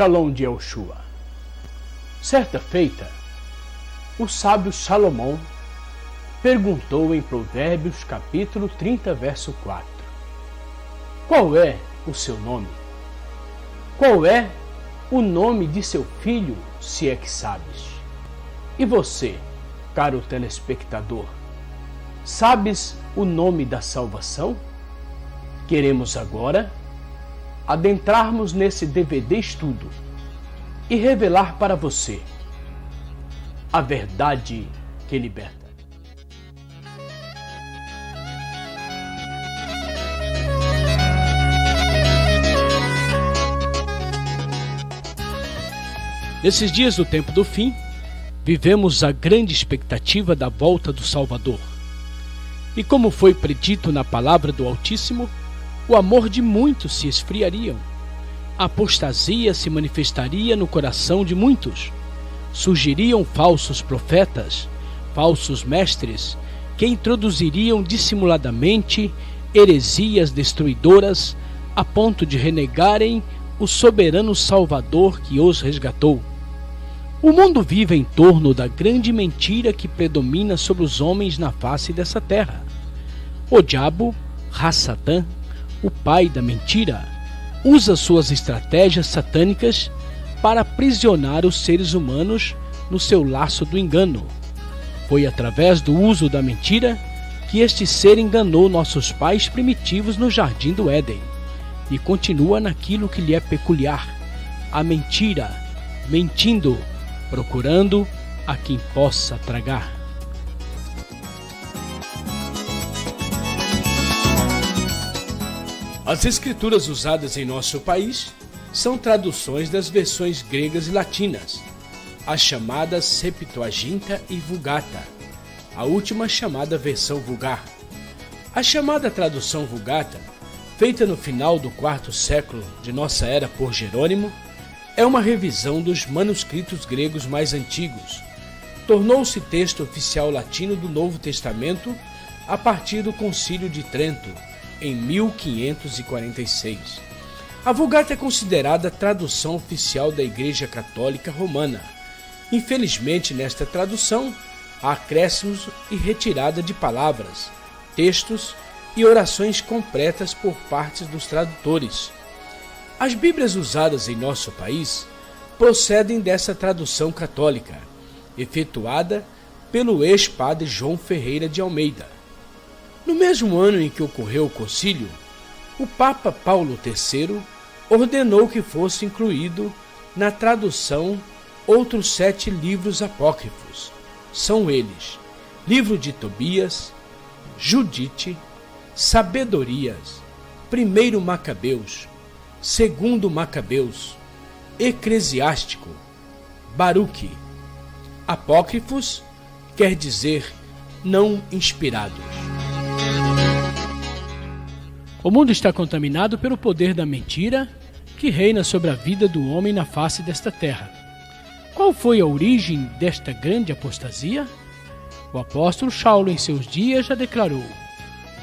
Shalom de Yoshua. Certa feita, o sábio Salomão perguntou em Provérbios capítulo 30, verso 4: qual é o seu nome? Qual é o nome de seu filho, se é que sabes? E você, caro telespectador, sabes o nome da salvação? Queremos agora adentrarmos nesse DVD estudo e revelar para você a verdade que liberta. Nesses dias do tempo do fim, vivemos a grande expectativa da volta do Salvador. E como foi predito na palavra do Altíssimo, o amor de muitos se esfriaria, a apostasia se manifestaria no coração de muitos, surgiriam falsos profetas, falsos mestres, que introduziriam dissimuladamente heresias destruidoras a ponto de renegarem o soberano Salvador que os resgatou. O mundo vive em torno da grande mentira que predomina sobre os homens na face dessa terra. O diabo, Satã, o pai da mentira, usa suas estratégias satânicas para aprisionar os seres humanos no seu laço do engano. Foi através do uso da mentira que este ser enganou nossos pais primitivos no jardim do Éden e continua naquilo que lhe é peculiar, a mentira, mentindo, procurando a quem possa tragar. As escrituras usadas em nosso país são traduções das versões gregas e latinas, as chamadas Septuaginta e Vulgata, a última chamada versão vulgar. A chamada tradução Vulgata, feita no final do quarto século de nossa era por Jerônimo, é uma revisão dos manuscritos gregos mais antigos. Tornou-se texto oficial latino do Novo Testamento a partir do Concílio de Trento, em 1546. A Vulgata é considerada a tradução oficial da Igreja Católica Romana. Infelizmente, nesta tradução, há acréscimos e retirada de palavras, textos e orações completas por parte dos tradutores. As Bíblias usadas em nosso país procedem dessa tradução católica, efetuada pelo ex-padre João Ferreira de Almeida. No mesmo ano em que ocorreu o concílio, o Papa Paulo III ordenou que fosse incluído na tradução outros 7 livros apócrifos. São eles: Livro de Tobias, Judite, Sabedorias, 1º Macabeus, 2º Macabeus, Eclesiástico, Baruque. Apócrifos quer dizer não inspirados. O mundo está contaminado pelo poder da mentira que reina sobre a vida do homem na face desta terra. Qual foi a origem desta grande apostasia? O apóstolo Saulo, em seus dias, já declarou: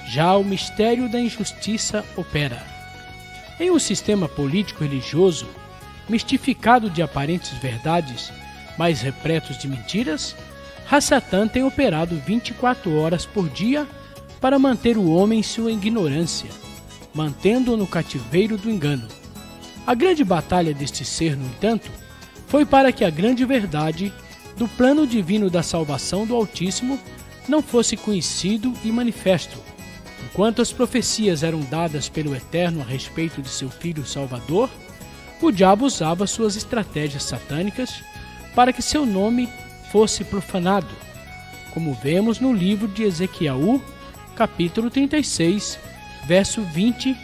já o mistério da injustiça opera. Em um sistema político-religioso, mistificado de aparentes verdades, mas repletos de mentiras, Satã tem operado 24 horas por dia para manter o homem em sua ignorância, mantendo-o no cativeiro do engano. A grande batalha deste ser, no entanto, foi para que a grande verdade do plano divino da salvação do Altíssimo não fosse conhecido e manifesto. Enquanto as profecias eram dadas pelo Eterno a respeito de seu Filho Salvador, o diabo usava suas estratégias satânicas para que seu nome fosse profanado, como vemos no livro de Ezequiel, capítulo 36, verso 20,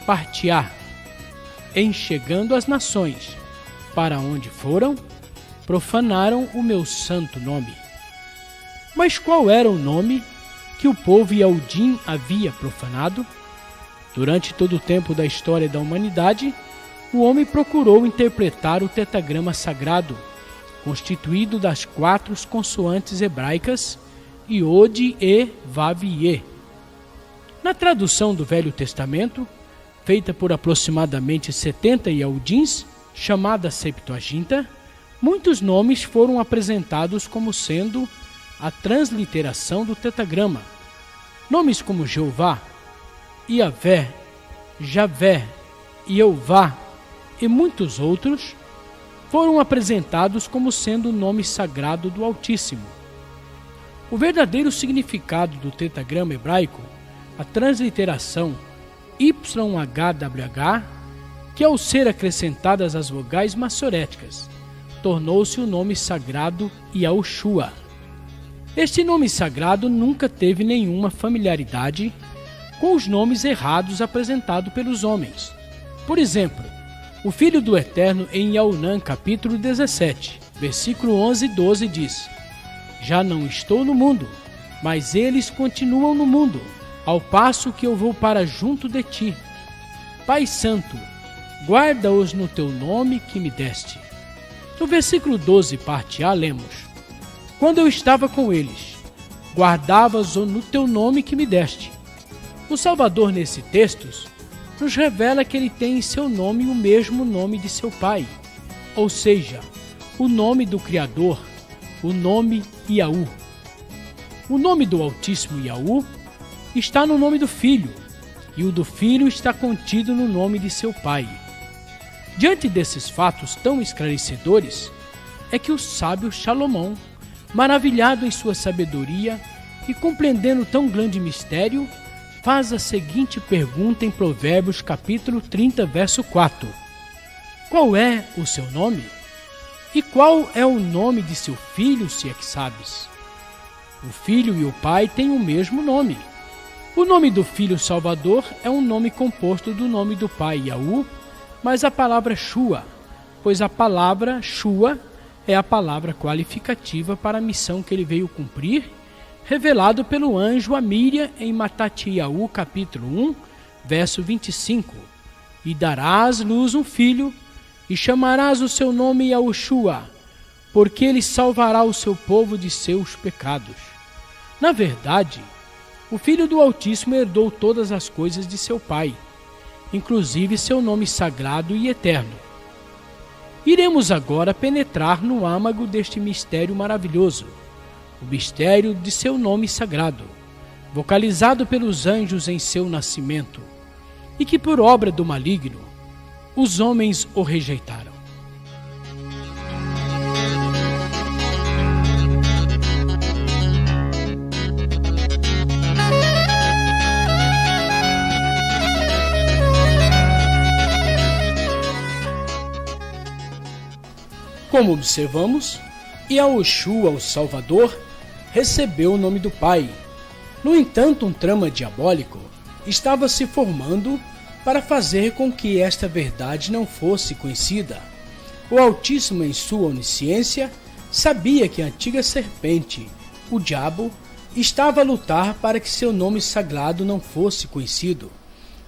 parte A. Enchegando as nações, para onde foram, profanaram o meu santo nome. Mas qual era o nome que o povo Yaudim havia profanado? Durante todo o tempo da história da humanidade, o homem procurou interpretar o tetagrama sagrado, constituído das 4 consoantes hebraicas Iod, E, Vav e E. Na tradução do Velho Testamento, feita por aproximadamente 70 Yaudins, chamada Septuaginta, muitos nomes foram apresentados como sendo a transliteração do tetragrama. Nomes como Jeová, Iavé, Javé, Jeová e muitos outros foram apresentados como sendo o nome sagrado do Altíssimo. O verdadeiro significado do tetragrama hebraico, a transliteração YHWH, que ao ser acrescentadas as vogais maçoréticas, tornou-se o nome sagrado Yahushua. Este nome sagrado nunca teve nenhuma familiaridade com os nomes errados apresentados pelos homens. Por exemplo, o Filho do Eterno em Yaunã, capítulo 17, versículo 11 e 12 diz: Já não estou no mundo, mas eles continuam no mundo, ao passo que eu vou para junto de ti. Pai Santo, guarda-os no teu nome que me deste. No versículo 12, parte A, lemos: Quando eu estava com eles, guardavas-o no teu nome que me deste. O Salvador, nesse texto, nos revela que ele tem em seu nome o mesmo nome de seu Pai, ou seja, o nome do Criador, o nome Yahu. O nome do Altíssimo Yahu está no nome do Filho, e o do Filho está contido no nome de seu Pai. Diante desses fatos tão esclarecedores, é que o sábio Salomão, maravilhado em sua sabedoria e compreendendo tão grande mistério, faz a seguinte pergunta em Provérbios capítulo 30, verso 4. Qual é o seu nome? E qual é o nome de seu filho, se é que sabes? O filho e o pai têm o mesmo nome. O nome do Filho Salvador é um nome composto do nome do pai Yahu, mas a palavra Shua, pois a palavra Shua é a palavra qualificativa para a missão que ele veio cumprir, revelado pelo anjo a Míriam em Matatiahu, capítulo 1, verso 25. E darás luz um filho, e chamarás o seu nome Yahushua, porque ele salvará o seu povo de seus pecados. Na verdade, o Filho do Altíssimo herdou todas as coisas de seu Pai, inclusive seu nome sagrado e eterno. Iremos agora penetrar no âmago deste mistério maravilhoso, o mistério de seu nome sagrado, vocalizado pelos anjos em seu nascimento, e que por obra do maligno, os homens o rejeitaram. Como observamos, Yahushua, o Salvador, recebeu o nome do Pai. No entanto, um trama diabólico estava se formando para fazer com que esta verdade não fosse conhecida. O Altíssimo, em sua onisciência, sabia que a antiga serpente, o diabo, estava a lutar para que seu nome sagrado não fosse conhecido.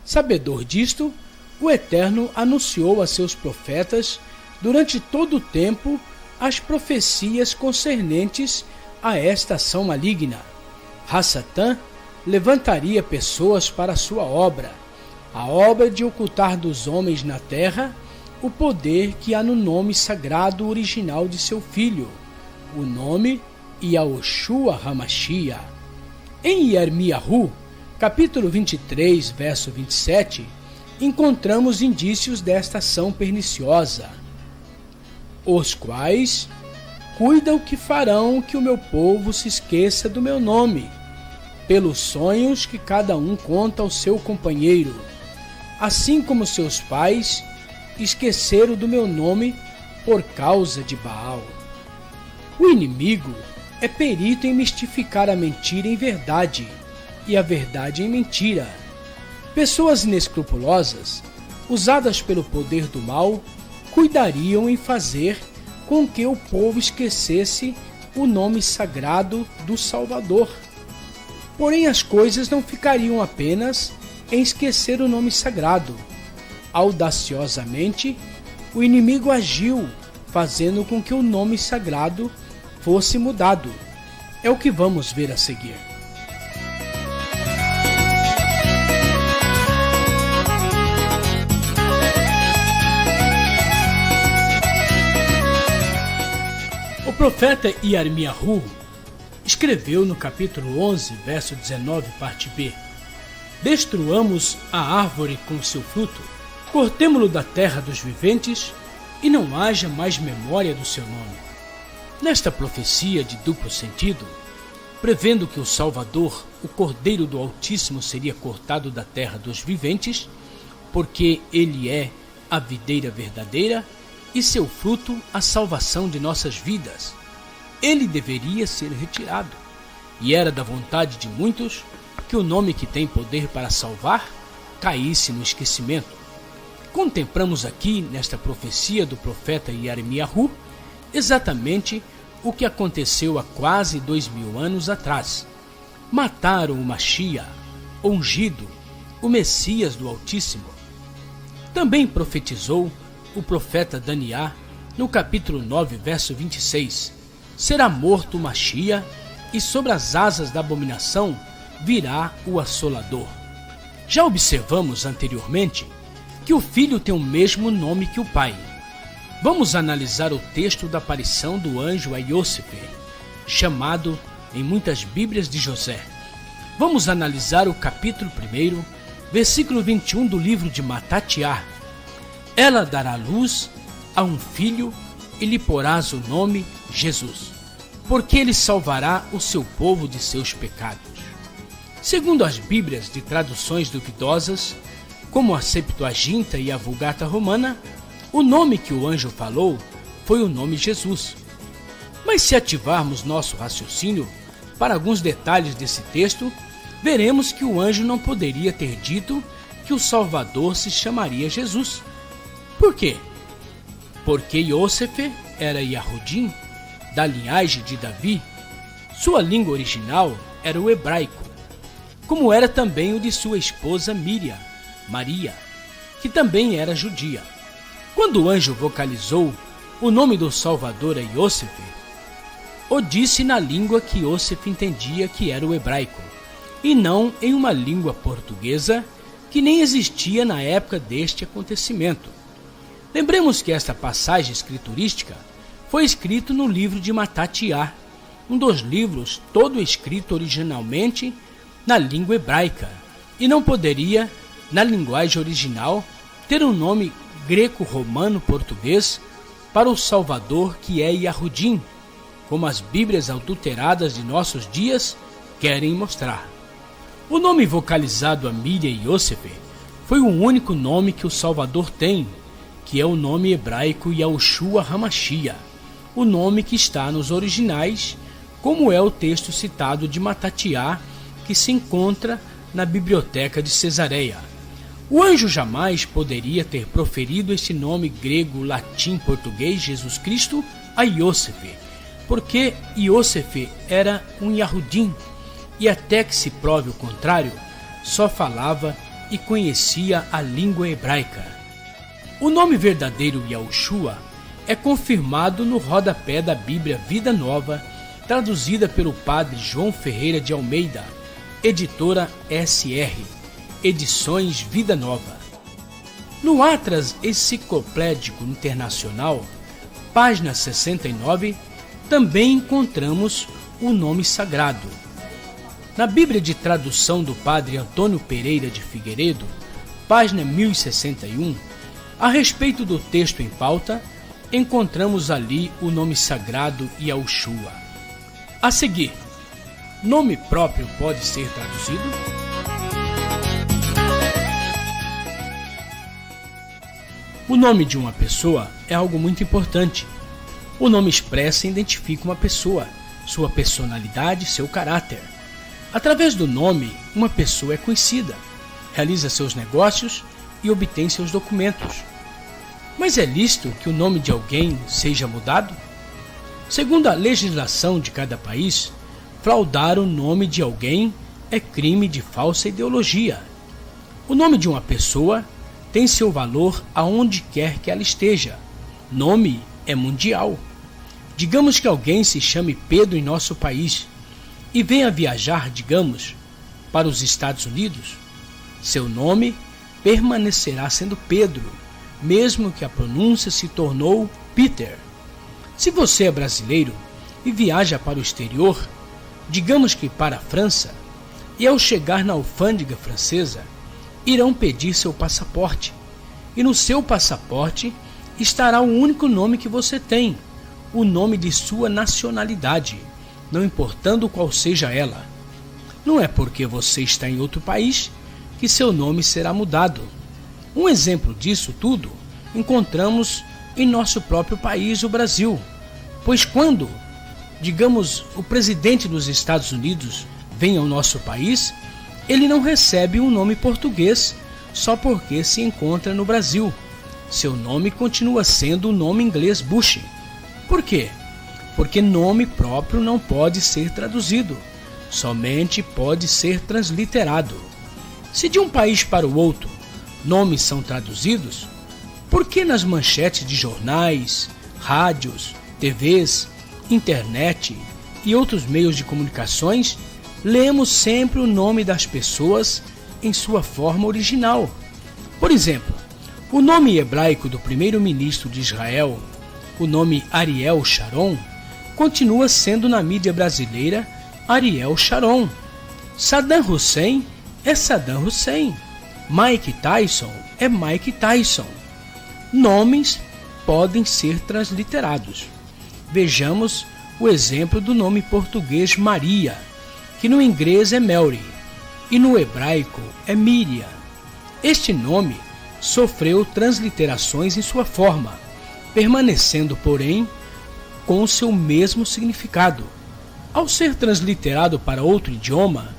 Sabedor disto, o Eterno anunciou a seus profetas, durante todo o tempo, as profecias concernentes a esta ação maligna. Hassatã levantaria pessoas para sua obra, a obra de ocultar dos homens na terra o poder que há no nome sagrado original de seu filho, o nome Yahushua HaMashiach. Em Yirmiyahu, capítulo 23, verso 27, encontramos indícios desta ação perniciosa, os quais cuidam que farão que o meu povo se esqueça do meu nome, pelos sonhos que cada um conta ao seu companheiro, assim como seus pais esqueceram do meu nome por causa de Baal. O inimigo é perito em mistificar a mentira em verdade e a verdade em mentira. Pessoas inescrupulosas, usadas pelo poder do mal, cuidariam em fazer com que o povo esquecesse o nome sagrado do Salvador. Porém, as coisas não ficariam apenas em esquecer o nome sagrado. Audaciosamente, o inimigo agiu, fazendo com que o nome sagrado fosse mudado. É o que vamos ver a seguir. profeta Irmiyahu escreveu no capítulo 11, verso 19, parte B: Destruamos a árvore com seu fruto, cortemo-lo da terra dos viventes, e não haja mais memória do seu nome. Nesta profecia de duplo sentido, prevendo que o Salvador, o Cordeiro do Altíssimo, seria cortado da terra dos viventes, porque ele é a videira verdadeira, e seu fruto a salvação de nossas vidas, ele deveria ser retirado. E era da vontade de muitos que o nome que tem poder para salvar caísse no esquecimento. Contemplamos aqui, nesta profecia do profeta Irmiyahu, exatamente o que aconteceu há quase 2000 anos atrás. Mataram o Mashiach, ungido, o Messias do Altíssimo. Também profetizou o profeta Daniel no capítulo 9, verso 26. Será morto o Mashiach, e sobre as asas da abominação virá o assolador. Já observamos anteriormente que o filho tem o mesmo nome que o pai. Vamos analisar o texto da aparição do anjo a Yosef, chamado em muitas Bíblias de José. Vamos analisar o capítulo 1, versículo 21 do livro de Matatiá. Ela dará luz a um filho e lhe porás o nome Jesus, porque ele salvará o seu povo de seus pecados. Segundo as Bíblias de traduções duvidosas, como a Septuaginta e a Vulgata Romana, o nome que o anjo falou foi o nome Jesus. Mas se ativarmos nosso raciocínio para alguns detalhes desse texto, veremos que o anjo não poderia ter dito que o Salvador se chamaria Jesus. Por quê? Porque Yosef era Yahudim, da linhagem de Davi. Sua língua original era o hebraico, como era também o de sua esposa Miriam, Maria, que também era judia. Quando o anjo vocalizou o nome do Salvador a Yosef, o disse na língua que Yosef entendia que era o hebraico, e não em uma língua portuguesa que nem existia na época deste acontecimento. Lembremos que esta passagem escriturística foi escrita no livro de Matatiá, um dos livros todo escrito originalmente na língua hebraica, e não poderia, na linguagem original, ter um nome greco-romano-português para o Salvador, que é Yahudim, como as Bíblias adulteradas de nossos dias querem mostrar. O nome vocalizado a Miriam e Yosef foi o único nome que o Salvador tem, que é o nome hebraico Yahushua HaMashiach, o nome que está nos originais, como é o texto citado de Matatiá, que se encontra na biblioteca de Cesareia. O anjo jamais poderia ter proferido esse nome grego, latim, português, Jesus Cristo, a Yosef, porque Yosef era um Yahudim, e até que se prove o contrário, só falava e conhecia a língua hebraica. O nome verdadeiro Yahushua é confirmado no rodapé da Bíblia Vida Nova, traduzida pelo padre João Ferreira de Almeida, editora SR, Edições Vida Nova. No Atlas Enciclopédico Internacional, página 69, também encontramos o nome sagrado. Na Bíblia de tradução do padre Antônio Pereira de Figueiredo, página 1061, a respeito do texto em pauta, encontramos ali o nome sagrado Yahushua. A seguir, nome próprio pode ser traduzido? O nome de uma pessoa é algo muito importante. O nome expressa e identifica uma pessoa, sua personalidade, seu caráter. Através do nome, uma pessoa é conhecida, realiza seus negócios e obtém seus documentos. Mas é lícito que o nome de alguém seja mudado? Segundo a legislação de cada país, fraudar o nome de alguém é crime de falsa ideologia. O nome de uma pessoa tem seu valor aonde quer que ela esteja. Nome é mundial. Digamos que alguém se chame Pedro em nosso país e venha viajar, digamos, para os Estados Unidos. Seu nome permanecerá sendo Pedro, mesmo que a pronúncia se tornou Peter. Se você é brasileiro e viaja para o exterior, digamos que para a França, e ao chegar na alfândega francesa, irão pedir seu passaporte. E no seu passaporte estará o único nome que você tem, o nome de sua nacionalidade, não importando qual seja ela. Não é porque você está em outro país que seu nome será mudado. Um exemplo disso tudo encontramos em nosso próprio país, o Brasil, pois quando, digamos, o presidente dos Estados Unidos vem ao nosso país, ele não recebe um nome português só porque se encontra no Brasil. Seu nome continua sendo o nome inglês Bush. Por quê? Porque nome próprio não pode ser traduzido, somente pode ser transliterado. Se de um país para o outro nomes são traduzidos, por que nas manchetes de jornais, rádios, TVs, internet e outros meios de comunicações lemos sempre o nome das pessoas em sua forma original? Por exemplo, o nome hebraico do primeiro-ministro de Israel, o nome Ariel Sharon, continua sendo na mídia brasileira Ariel Sharon. Saddam Hussein é Saddam Hussein. Mike Tyson é Mike Tyson. Nomes podem ser transliterados. Vejamos o exemplo do nome português Maria, que no inglês é Mary e no hebraico é Miriam. Este nome sofreu transliterações em sua forma, permanecendo, porém, com o seu mesmo significado. Ao ser transliterado para outro idioma,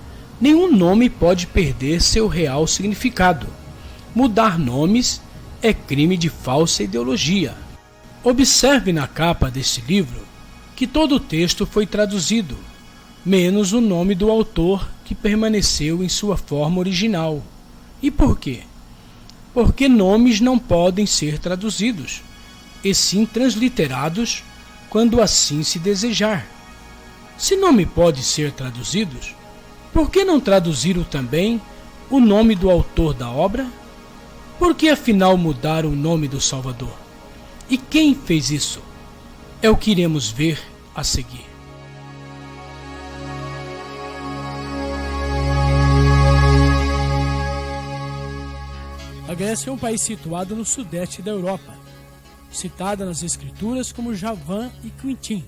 nenhum nome pode perder seu real significado. Mudar nomes é crime de falsa ideologia. Observe na capa deste livro que todo o texto foi traduzido, menos o nome do autor, que permaneceu em sua forma original. E por quê? Porque nomes não podem ser traduzidos, e sim transliterados quando assim se desejar. Se nome pode ser traduzido, por que não traduziram também o nome do autor da obra? Por que afinal mudar o nome do Salvador? E quem fez isso? É o que iremos ver a seguir. A Grécia é um país situado no sudeste da Europa, citada nas escrituras como Javan e Quintim.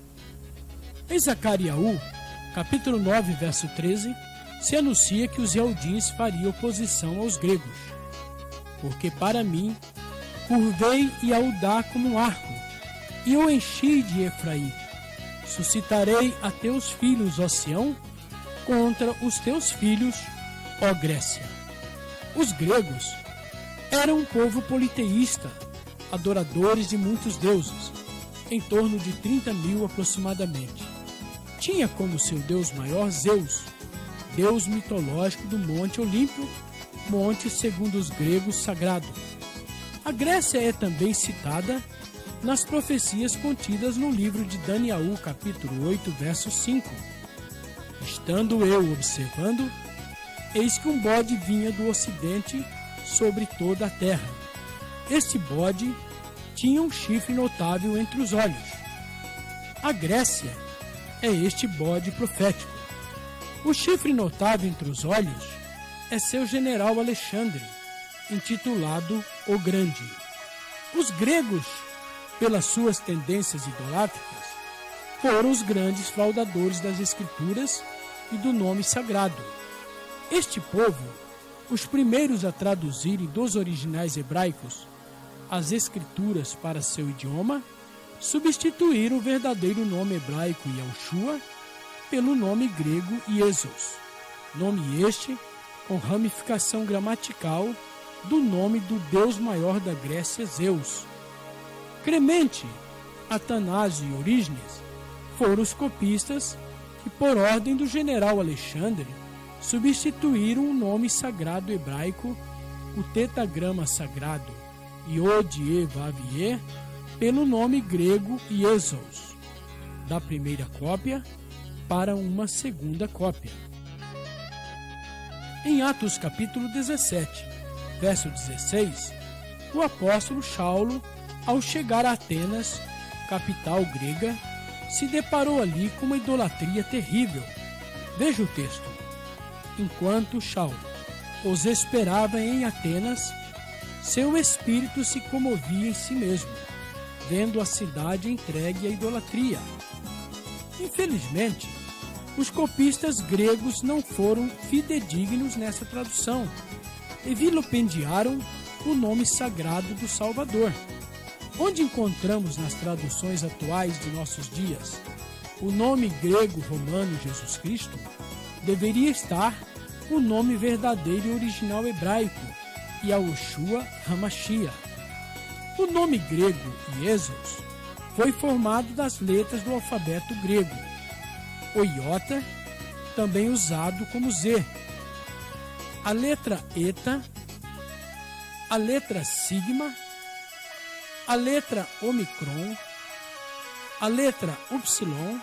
Em Zacariaú, capítulo 9, verso 13, se anuncia que os Eldins fariam oposição aos gregos. Porque para mim, curvei e audá como um arco, e o enchi de Efraim. Suscitarei a teus filhos, ó Sião, contra os teus filhos, ó Grécia. Os gregos eram um povo politeísta, adoradores de muitos deuses, em torno de 30 mil aproximadamente. Tinha como seu deus maior Zeus, deus mitológico do Monte Olímpio, monte, segundo os gregos, sagrado. A Grécia é também citada nas profecias contidas no livro de Daniel, capítulo 8, verso 5. Estando eu observando, eis que um bode vinha do ocidente sobre toda a terra. Este bode tinha um chifre notável entre os olhos. A Grécia é este bode profético. O chifre notável entre os olhos é seu general Alexandre, intitulado O Grande. Os gregos, pelas suas tendências idolátricas, foram os grandes fraudadores das escrituras e do nome sagrado. Este povo, os primeiros a traduzirem dos originais hebraicos as escrituras para seu idioma, substituíram o verdadeiro nome hebraico Yahushua pelo nome grego Iesos, nome este com ramificação gramatical do nome do deus maior da Grécia, Zeus. Clemente, Atanásio e Orígenes foram os copistas que, por ordem do general Alexandre, substituíram o nome sagrado hebraico, o tetagrama sagrado Iod-E-Vav-E, pelo nome grego Iesos, da primeira cópia para uma segunda cópia. Em Atos capítulo 17, verso 16, o apóstolo Saulo, ao chegar a Atenas, capital grega, se deparou ali com uma idolatria terrível. Veja o texto. Enquanto Saulo os esperava em Atenas, seu espírito se comovia em si mesmo, vendo a cidade entregue à idolatria. Infelizmente, os copistas gregos não foram fidedignos nessa tradução e vilipendiaram o nome sagrado do Salvador. Onde encontramos nas traduções atuais de nossos dias o nome grego-romano Jesus Cristo, deveria estar o nome verdadeiro e original hebraico, Yahushua HaMashiach. O nome grego Jesus foi formado das letras do alfabeto grego. O iota, também usado como Z, a letra eta, a letra sigma, a letra omicron, a letra upsilon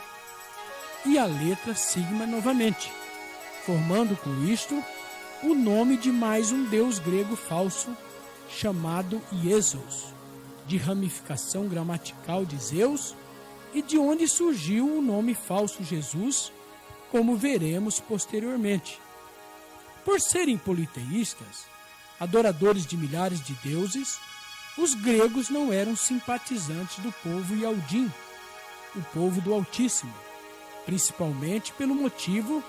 e a letra sigma novamente, formando com isto o nome de mais um deus grego falso chamado Iesos, de ramificação gramatical de Zeus, e de onde surgiu o nome falso Jesus, como veremos posteriormente. Por serem politeístas, adoradores de milhares de deuses, os gregos não eram simpatizantes do povo Yaldim, o povo do Altíssimo, principalmente pelo motivo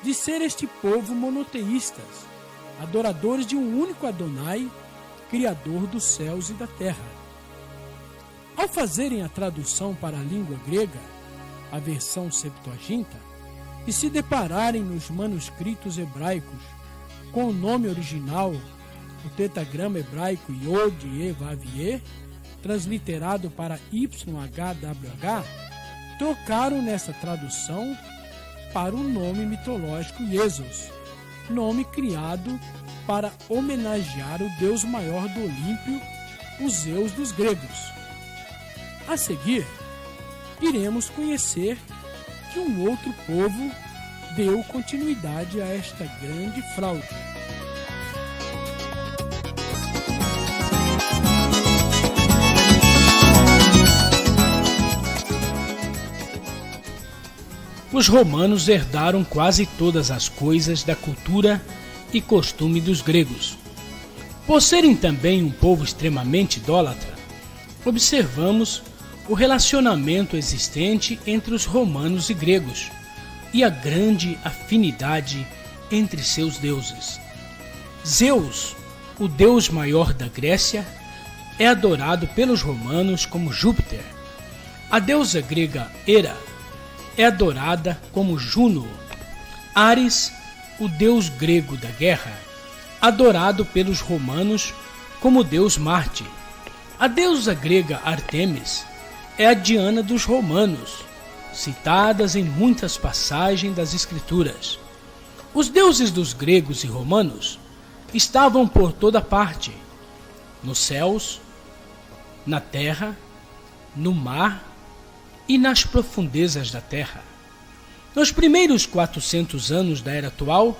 de ser este povo monoteístas, adoradores de um único Adonai, Criador dos céus e da terra. Ao fazerem a tradução para a língua grega, a versão Septuaginta, e se depararem nos manuscritos hebraicos com o nome original, o tetragrama hebraico Yod-He-Vav-He, transliterado para YHWH, trocaram nessa tradução para o nome mitológico Jesus, nome criado para homenagear o deus maior do Olímpio, o Zeus dos gregos. A seguir, iremos conhecer que um outro povo deu continuidade a esta grande fraude. Os romanos herdaram quase todas as coisas da cultura e costume dos gregos. Por serem também um povo extremamente idólatra, observamos o relacionamento existente entre os romanos e gregos e a grande afinidade entre seus deuses. Zeus, o deus maior da Grécia, é adorado pelos romanos como Júpiter. A deusa grega Hera é adorada como Juno. Ares, o deus grego da guerra, adorado pelos romanos como deus Marte. A deusa grega Ártemis é a Diana dos romanos, citadas em muitas passagens das Escrituras. Os deuses dos gregos e romanos estavam por toda parte, nos céus, na terra, no mar e nas profundezas da terra. Nos primeiros 400 anos da era atual,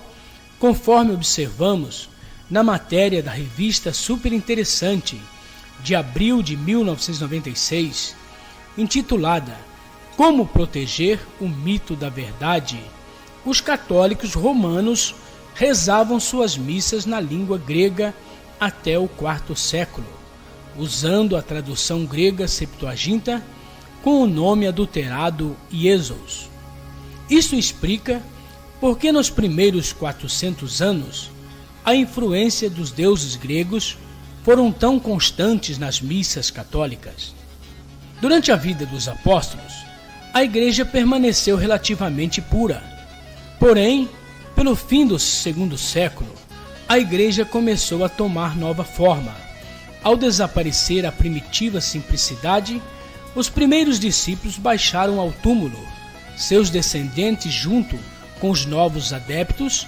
conforme observamos na matéria da revista Super Interessante, de abril de 1996, intitulada Como Proteger o Mito da Verdade, os católicos romanos rezavam suas missas na língua grega até o IV século, usando a tradução grega Septuaginta com o nome adulterado Iesos. Isso explica por que nos primeiros 400 anos a influência dos deuses gregos foram tão constantes nas missas católicas. Durante a vida dos apóstolos, a igreja permaneceu relativamente pura. Porém, pelo fim do segundo século, a igreja começou a tomar nova forma. Ao desaparecer a primitiva simplicidade, os primeiros discípulos baixaram ao túmulo. Seus descendentes, junto com os novos adeptos,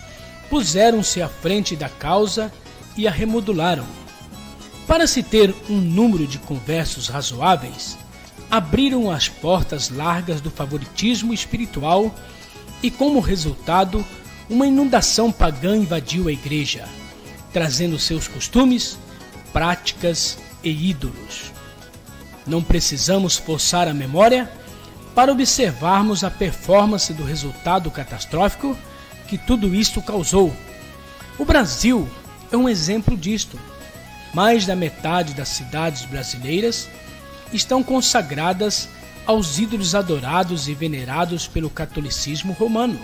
puseram-se à frente da causa e a remodularam. Para se ter um número de conversos razoáveis, abriram as portas largas do favoritismo espiritual e, como resultado, uma inundação pagã invadiu a igreja, trazendo seus costumes, práticas e ídolos. Não precisamos forçar a memória para observarmos a performance do resultado catastrófico que tudo isto causou. O Brasil é um exemplo disto. Mais da metade das cidades brasileiras estão consagradas aos ídolos adorados e venerados pelo catolicismo romano.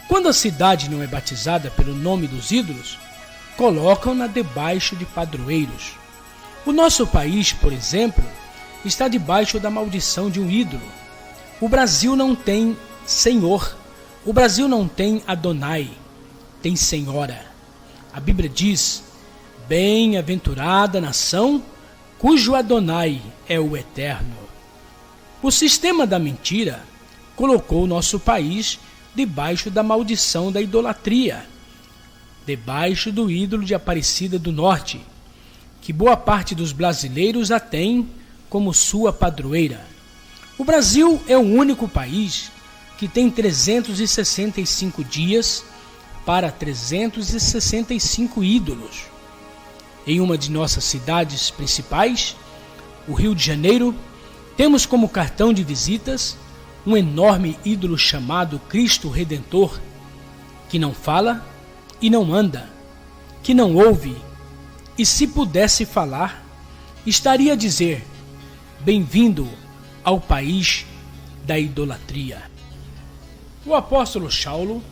Quando a cidade não é batizada pelo nome dos ídolos, colocam-na debaixo de padroeiros. O nosso país, por exemplo, está debaixo da maldição de um ídolo. O Brasil não tem Senhor. O Brasil não tem Adonai. Tem Senhora. A Bíblia diz: bem-aventurada a nação cujo Adonai é o Eterno. O sistema da mentira colocou o nosso país debaixo da maldição da idolatria, debaixo do ídolo de Aparecida do Norte, que boa parte dos brasileiros a tem como sua padroeira. O Brasil é o único país que tem 365 dias para 365 ídolos. Em uma de nossas cidades principais, o Rio de Janeiro, temos como cartão de visitas um enorme ídolo chamado Cristo Redentor, que não fala e não anda, que não ouve, e se pudesse falar, estaria a dizer: bem-vindo ao país da idolatria. O apóstolo Saulo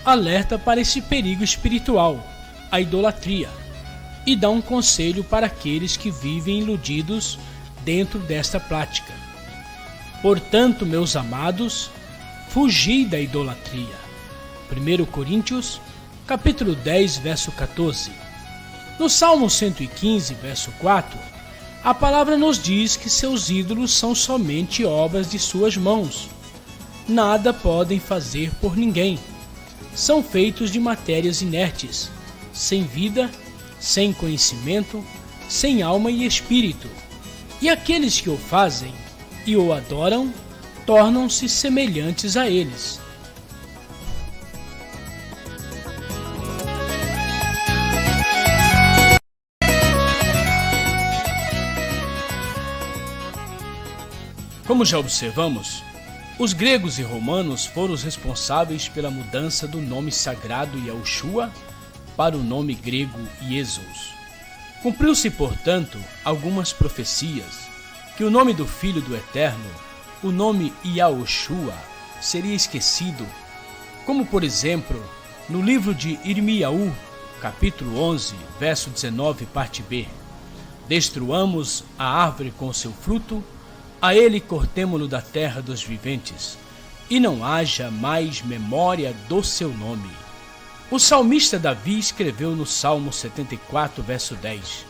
alerta para esse perigo espiritual, a idolatria, e dá um conselho para aqueles que vivem iludidos dentro desta prática. Portanto, meus amados, fugi da idolatria. 1 Coríntios, capítulo 10, verso 14. No Salmo 115, verso 4, a palavra nos diz que seus ídolos são somente obras de suas mãos. Nada podem fazer por ninguém. São feitos de matérias inertes, sem vida, sem conhecimento, sem alma e espírito. E aqueles que o fazem e o adoram tornam-se semelhantes a eles. Como já observamos, os gregos e romanos foram os responsáveis pela mudança do nome sagrado Yahushua para o nome grego Iesus. Cumpriu-se, portanto, algumas profecias que o nome do Filho do Eterno, o nome Yahushua, seria esquecido, como por exemplo, no livro de Irmiaú, capítulo 11, verso 19, parte B: destruamos a árvore com seu fruto, a ele cortemo-lo da terra dos viventes, e não haja mais memória do seu nome. O salmista Davi escreveu no Salmo 74, verso 10: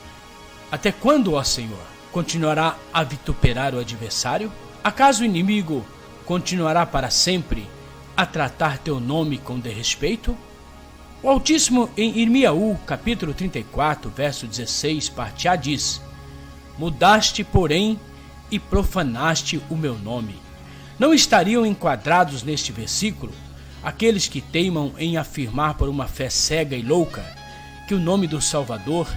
até quando, ó Senhor, continuará a vituperar o adversário? Acaso o inimigo continuará para sempre a tratar teu nome com desrespeito? O Altíssimo, em Irmiaú, capítulo 34, verso 16, parte A, diz: mudaste, porém, e profanaste o meu nome. Não estariam enquadrados neste versículo aqueles que teimam em afirmar por uma fé cega e louca que o nome do Salvador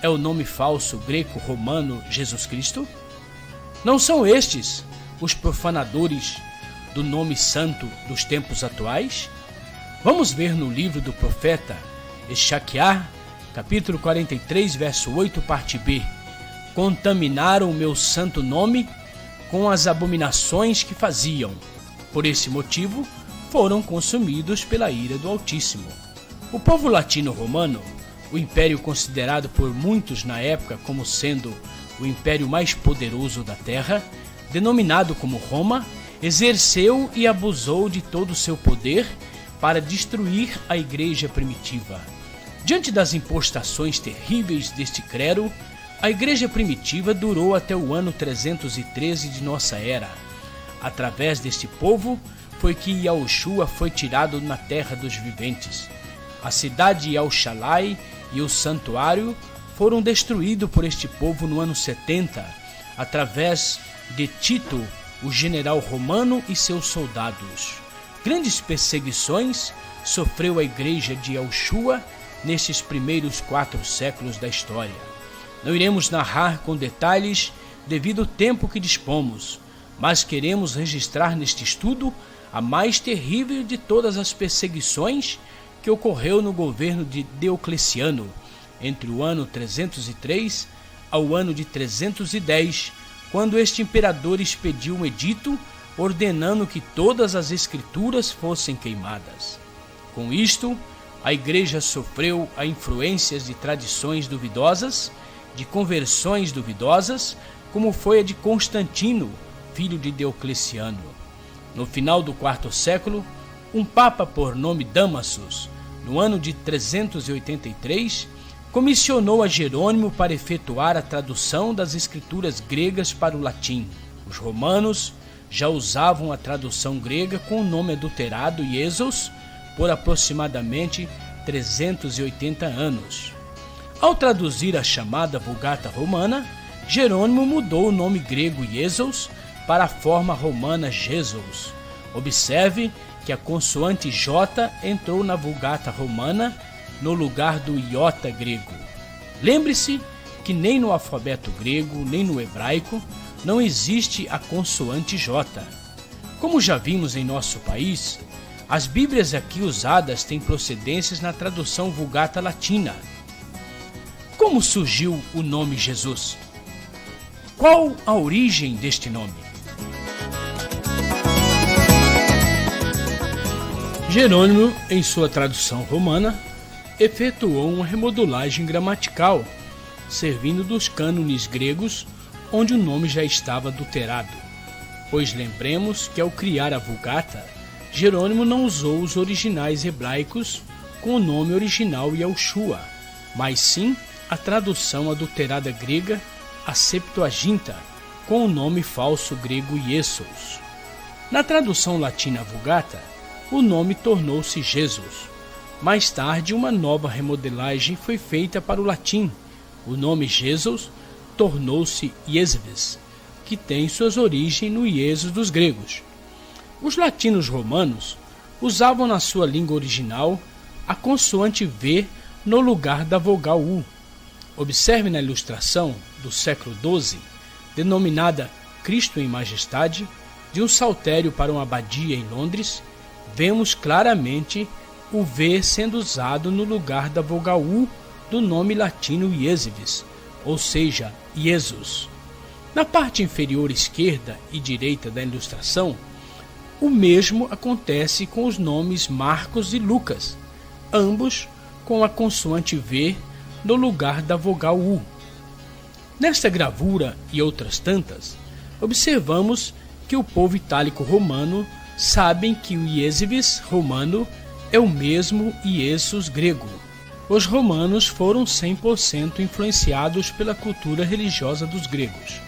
é o nome falso greco-romano Jesus Cristo? Não são estes os profanadores do nome santo dos tempos atuais? Vamos ver no livro do profeta Ezequiel, capítulo 43, verso 8, parte B: contaminaram o meu santo nome com as abominações que faziam. Por esse motivo, foram consumidos pela ira do Altíssimo. O povo latino-romano, o império considerado por muitos na época como sendo o império mais poderoso da terra, denominado como Roma, exerceu e abusou de todo o seu poder para destruir a igreja primitiva. Diante das impostações terríveis deste clero, a igreja primitiva durou até o ano 313 de nossa era. Através deste povo foi que Yahushua foi tirado na terra dos viventes. A cidade de Yahushalai e o santuário foram destruídos por este povo no ano 70, através de Tito, o general romano e seus soldados. Grandes perseguições sofreu a igreja de Yahushua nesses primeiros 4 séculos da história. Não iremos narrar com detalhes devido ao tempo que dispomos, mas queremos registrar neste estudo a mais terrível de todas as perseguições que ocorreu no governo de Diocleciano, entre o ano 303 ao ano de 310, quando este imperador expediu um edito ordenando que todas as escrituras fossem queimadas. Com isto, a Igreja sofreu a influências de tradições duvidosas, de conversões duvidosas, como foi a de Constantino, filho de Diocleciano. No final do quarto século, um papa por nome Damasus, no ano de 383, comissionou a Jerônimo para efetuar a tradução das escrituras gregas para o latim. Os romanos já usavam a tradução grega com o nome adulterado Iesos por aproximadamente 380 anos. Ao traduzir a chamada Vulgata Romana, Jerônimo mudou o nome grego Iesos para a forma romana Jesus. Observe que a consoante J entrou na Vulgata Romana no lugar do iota grego. Lembre-se que nem no alfabeto grego, nem no hebraico, não existe a consoante J. Como já vimos em nosso país, as Bíblias aqui usadas têm procedências na tradução Vulgata Latina. Como surgiu o nome Jesus? Qual a origem deste nome? Jerônimo, em sua tradução romana, efetuou uma remodelagem gramatical, servindo dos cânones gregos, onde o nome já estava adulterado. Pois lembremos que ao criar a Vulgata, Jerônimo não usou os originais hebraicos com o nome original Yahushua, mas sim a tradução adulterada grega, a Septuaginta, com o nome falso grego Iesos. Na tradução latina Vulgata, o nome tornou-se Jesus. Mais tarde, uma nova remodelagem foi feita para o latim. O nome Jesus tornou-se Iesves, que tem suas origens no Iesos dos gregos. Os latinos romanos usavam na sua língua original a consoante V no lugar da vogal U. Observe na ilustração do século XII, denominada Cristo em Majestade, de um saltério para uma abadia em Londres, vemos claramente o V sendo usado no lugar da vogal U do nome latino Iesves, ou seja, Iesus. Na parte inferior esquerda e direita da ilustração, o mesmo acontece com os nomes Marcos e Lucas, ambos com a consoante V no lugar da vogal U. Nesta gravura e outras tantas, observamos que o povo itálico romano sabem que o Iesves romano é o mesmo Iesus grego. Os romanos foram 100% influenciados pela cultura religiosa dos gregos.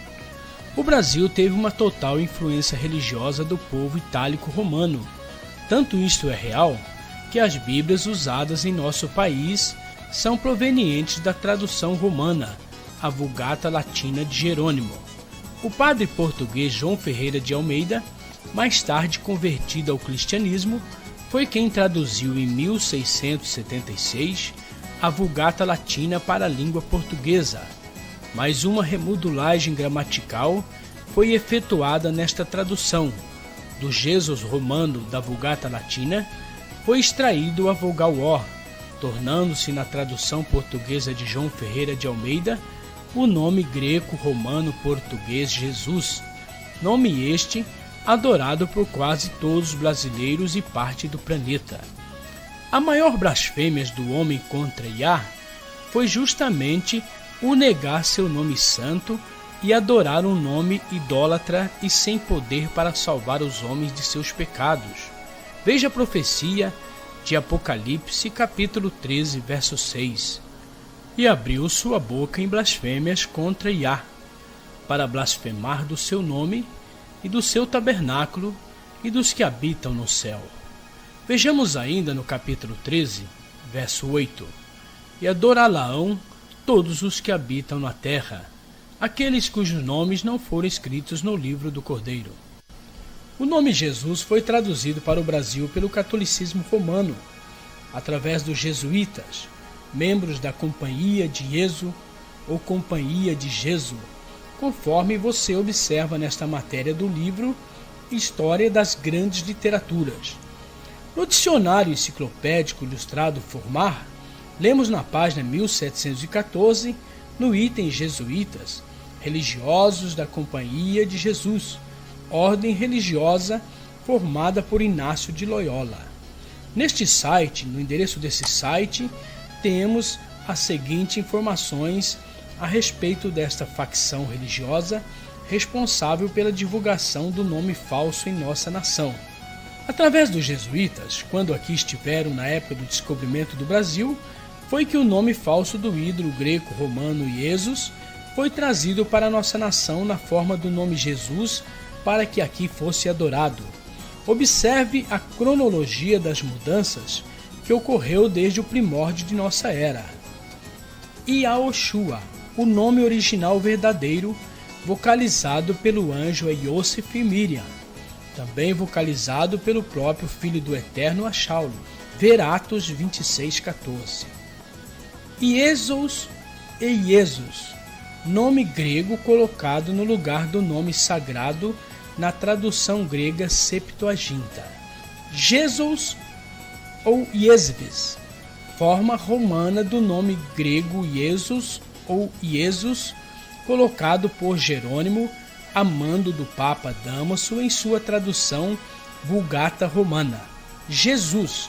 O Brasil teve uma total influência religiosa do povo itálico romano. Tanto isto é real, que as Bíblias usadas em nosso país são provenientes da tradução romana, a Vulgata Latina de Jerônimo. O padre português João Ferreira de Almeida, mais tarde convertido ao cristianismo, foi quem traduziu em 1676 a Vulgata Latina para a língua portuguesa. Mas uma remodelagem gramatical foi efetuada nesta tradução. Do Jesus romano da Vulgata Latina foi extraído a vogal O, tornando-se na tradução portuguesa de João Ferreira de Almeida o nome greco-romano-português Jesus, nome este adorado por quase todos os brasileiros e parte do planeta. A maior blasfêmia do homem contra Yah foi justamente o negar seu nome santo e adorar um nome idólatra e sem poder para salvar os homens de seus pecados. Veja a profecia de Apocalipse, capítulo 13, verso 6. E abriu sua boca em blasfêmias contra Yah, para blasfemar do seu nome e do seu tabernáculo e dos que habitam no céu. Vejamos ainda no capítulo 13, verso 8. E adorá-la-ão todos os que habitam na terra, aqueles cujos nomes não foram escritos no livro do Cordeiro. O nome Jesus foi traduzido para o Brasil pelo catolicismo romano, através dos jesuítas, membros da Companhia de Iesu ou Companhia de Jesus, conforme você observa nesta matéria do livro História das Grandes Literaturas. No Dicionário Enciclopédico Ilustrado Formar, lemos na página 1714, no item Jesuítas, religiosos da Companhia de Jesus, ordem religiosa formada por Inácio de Loyola. Neste site, no endereço desse site, temos as seguintes informações a respeito desta facção religiosa responsável pela divulgação do nome falso em nossa nação. Através dos jesuítas, quando aqui estiveram na época do descobrimento do Brasil, foi que o nome falso do ídolo greco-romano Jesus foi trazido para a nossa nação na forma do nome Jesus para que aqui fosse adorado. Observe a cronologia das mudanças que ocorreu desde o primórdio de nossa era. Yaoshua, o nome original verdadeiro, vocalizado pelo anjo Yosef e Miriam, também vocalizado pelo próprio Filho do Eterno Achaulo, ver Atos 26:14. Iesos e Iesus, nome grego colocado no lugar do nome sagrado na tradução grega Septuaginta. Jesus ou Iesves, forma romana do nome grego Jesus ou Iesus, colocado por Jerônimo a mando do Papa Damaso em sua tradução Vulgata Romana. Jesus,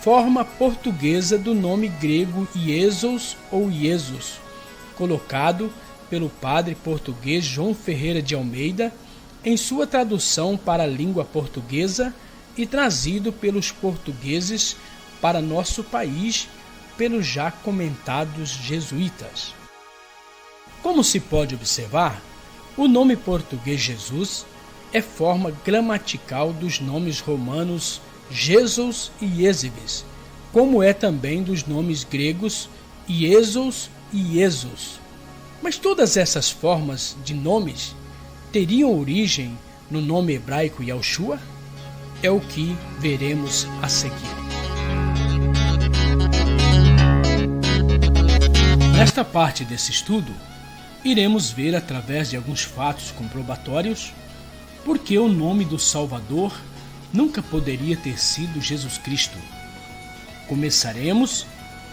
forma portuguesa do nome grego Iesos ou Iesus, colocado pelo padre português João Ferreira de Almeida em sua tradução para a língua portuguesa e trazido pelos portugueses para nosso país pelos já comentados jesuítas. Como se pode observar, o nome português Jesus é forma gramatical dos nomes romanos Jesus e Iesves, como é também dos nomes gregos Iesos e Iesus. Mas todas essas formas de nomes teriam origem no nome hebraico Yaoshua? É o que veremos a seguir. Nesta parte desse estudo, iremos ver através de alguns fatos comprobatórios por que o nome do Salvador nunca poderia ter sido Jesus Cristo. Começaremos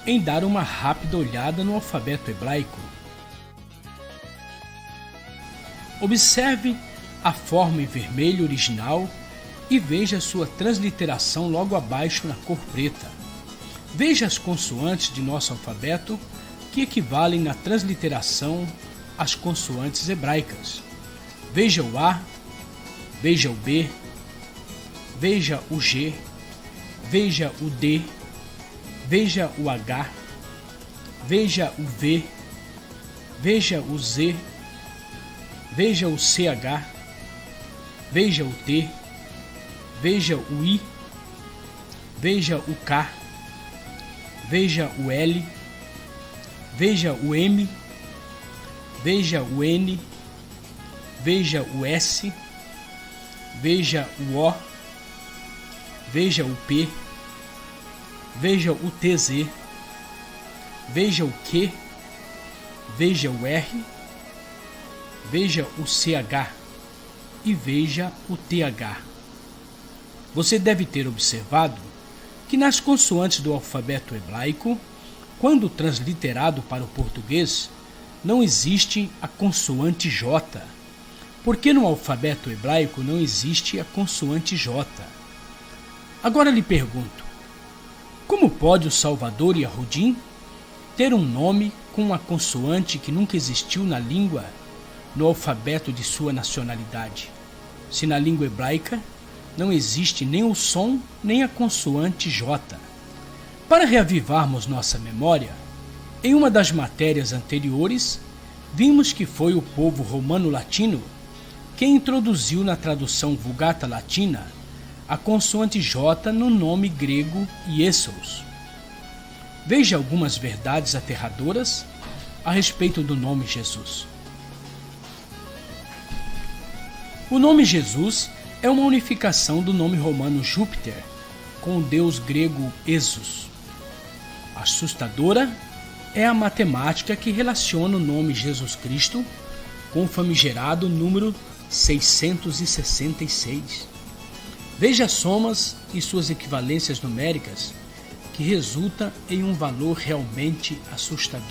em dar uma rápida olhada no alfabeto hebraico. Observe a forma em vermelho original e veja sua transliteração logo abaixo na cor preta. Veja as consoantes de nosso alfabeto que equivalem na transliteração às consoantes hebraicas. Veja o A, veja o B, veja o G, veja o D, veja o H, veja o V, veja o Z, veja o CH, veja o T, veja o I, veja o K, veja o L, veja o M, veja o N, veja o S, veja o O, veja o P, veja o TZ, veja o Q, veja o R, veja o CH e veja o TH. Você deve ter observado que nas consoantes do alfabeto hebraico, quando transliterado para o português, não existe a consoante J, porque no alfabeto hebraico não existe a consoante J. Agora lhe pergunto, como pode o Salvador Yahudim ter um nome com uma consoante que nunca existiu na língua, no alfabeto de sua nacionalidade, se na língua hebraica não existe nem o som nem a consoante J? Para reavivarmos nossa memória, em uma das matérias anteriores, vimos que foi o povo romano-latino quem introduziu na tradução Vulgata Latina a consoante J no nome grego Iesos. Veja algumas verdades aterradoras a respeito do nome Jesus. O nome Jesus é uma unificação do nome romano Júpiter com o deus grego Esos. Assustadora é a matemática que relaciona o nome Jesus Cristo com o famigerado número 666. Veja as somas e suas equivalências numéricas, que resulta em um valor realmente assustador.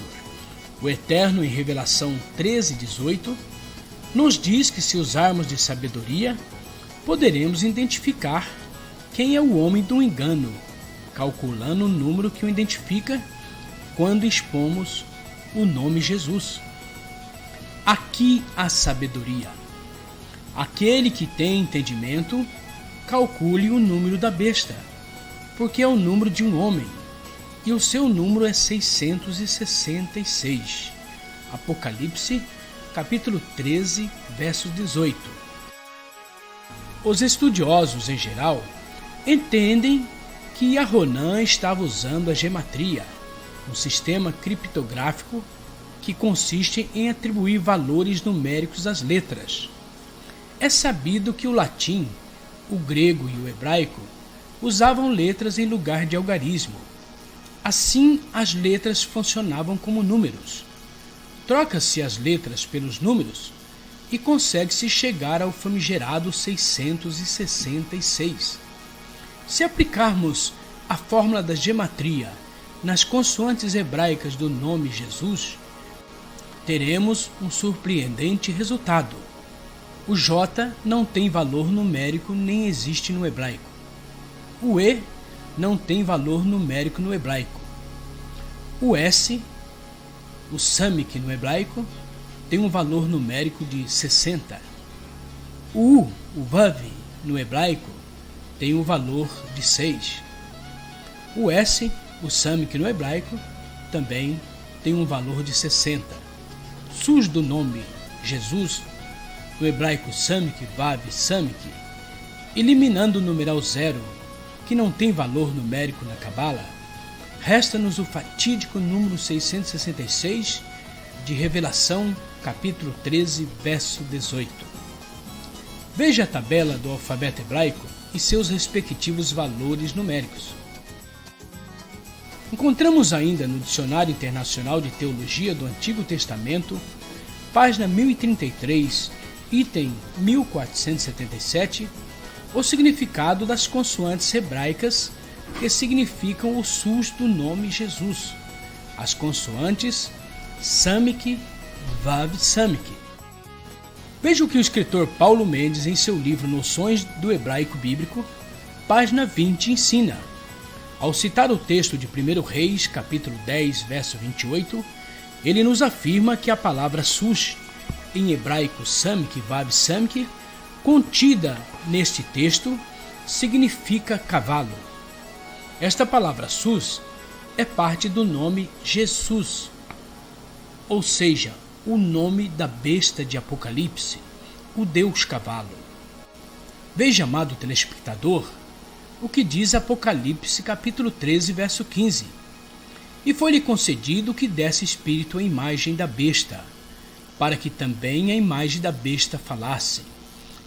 O Eterno, em Revelação 13:18, nos diz que, se usarmos de sabedoria, poderemos identificar quem é o homem do engano, calculando o número que o identifica quando expomos o nome Jesus. Aqui a sabedoria. Aquele que tem entendimento, calcule o número da besta, porque é o número de um homem, e o seu número é 666. Apocalipse, capítulo 13, verso 18. Os estudiosos, em geral, entendem que Yahonan estava usando a gematria, um sistema criptográfico que consiste em atribuir valores numéricos às letras. É sabido que o latim, o grego e o hebraico usavam letras em lugar de algarismo. Assim, as letras funcionavam como números. Troca-se as letras pelos números e consegue-se chegar ao famigerado 666. Se aplicarmos a fórmula da gematria nas consoantes hebraicas do nome Jesus, teremos um surpreendente resultado. O J não tem valor numérico nem existe no hebraico. O E não tem valor numérico no hebraico. O S, o Samik no hebraico, tem um valor numérico de 60. O U, o Vav, no hebraico, tem um valor de 6. O S, o Samik no hebraico, também tem um valor de 60. Sus do nome Jesus, no hebraico Samik, Vav, Samik, eliminando o numeral 0, que não tem valor numérico na Cabala, resta-nos o fatídico número 666 de Revelação, capítulo 13, verso 18. Veja a tabela do alfabeto hebraico e seus respectivos valores numéricos. Encontramos ainda no Dicionário Internacional de Teologia do Antigo Testamento, página 1033, item 1477, o significado das consoantes hebraicas que significam o sus do nome Jesus. As consoantes Samik, Vav, Samik. Veja o que o escritor Paulo Mendes, em seu livro Noções do Hebraico Bíblico, página 20, ensina. Ao citar o texto de 1 Reis, capítulo 10, verso 28, ele nos afirma que a palavra sus, em hebraico Samik, Vav, Samik, contida neste texto, significa cavalo. Esta palavra sus é parte do nome Jesus, ou seja, o nome da besta de Apocalipse, o Deus cavalo. Veja, amado telespectador, o que diz Apocalipse capítulo 13, verso 15. E foi-lhe concedido que desse espírito à imagem da besta, para que também a imagem da besta falasse,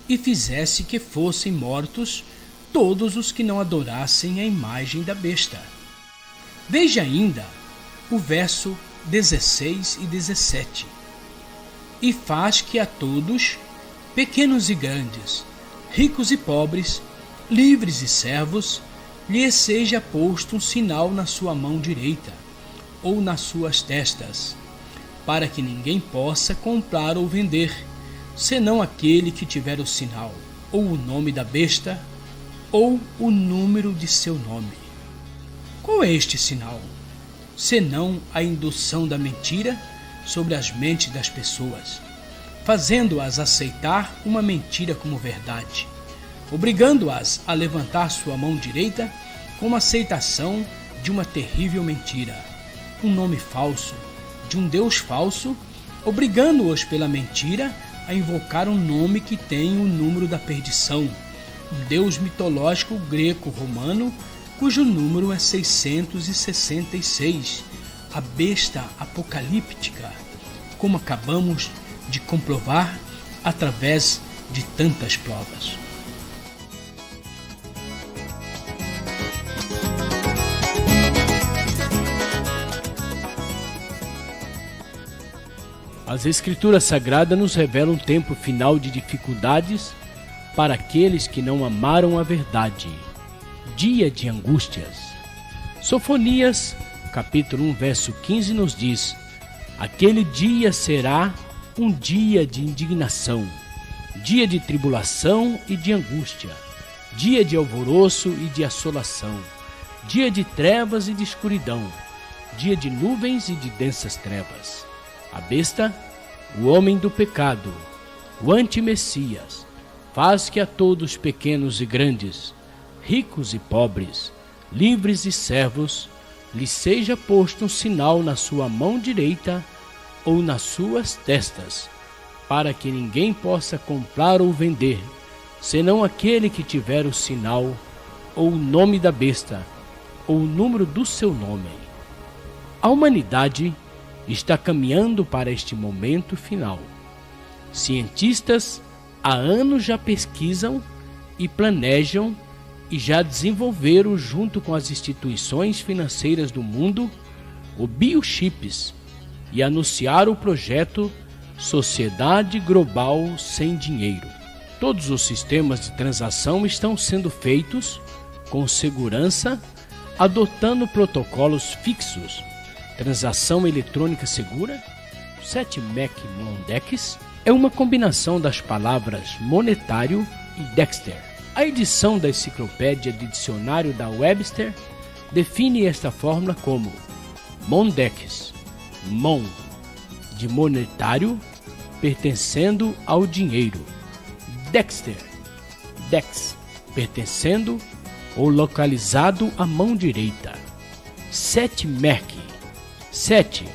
e fizesse que fossem mortos todos os que não adorassem a imagem da besta. Veja ainda o verso 16 e 17. E faz que a todos, pequenos e grandes, ricos e pobres, livres e servos, lhe seja posto um sinal na sua mão direita, ou nas suas testas, para que ninguém possa comprar ou vender, senão aquele que tiver o sinal, ou o nome da besta, ou o número de seu nome. Qual é este sinal? Senão a indução da mentira sobre as mentes das pessoas, fazendo-as aceitar uma mentira como verdade, obrigando-as a levantar sua mão direita como aceitação de uma terrível mentira, um nome falso, de um Deus falso, obrigando-os pela mentira a invocar um nome que tem o número da perdição, um Deus mitológico greco-romano, cujo número é 666, a besta apocalíptica, como acabamos de comprovar através de tantas provas. As Escrituras Sagradas nos revelam um tempo final de dificuldades para aqueles que não amaram a verdade. Dia de angústias. Sofonias, capítulo 1, verso 15 nos diz: aquele dia será um dia de indignação, dia de tribulação e de angústia, dia de alvoroço e de assolação, dia de trevas e de escuridão, dia de nuvens e de densas trevas. A besta, o homem do pecado, o anti-Messias, faz que a todos pequenos e grandes, ricos e pobres, livres e servos, lhe seja posto um sinal na sua mão direita ou nas suas testas, para que ninguém possa comprar ou vender, senão aquele que tiver o sinal, ou o nome da besta, ou o número do seu nome. A humanidade está caminhando para este momento final. Cientistas há anos já pesquisam e planejam e já desenvolveram, junto com as instituições financeiras do mundo, o biochips e anunciaram o projeto Sociedade Global Sem Dinheiro. Todos os sistemas de transação estão sendo feitos com segurança, adotando protocolos fixos. Transação eletrônica segura, 7MEC Mondex, é uma combinação das palavras monetário e Dexter. A edição da enciclopédia de dicionário da Webster define esta fórmula como Mondex, Mon, de monetário, pertencendo ao dinheiro, Dexter, Dex, pertencendo ou localizado à mão direita. 7MEC, 7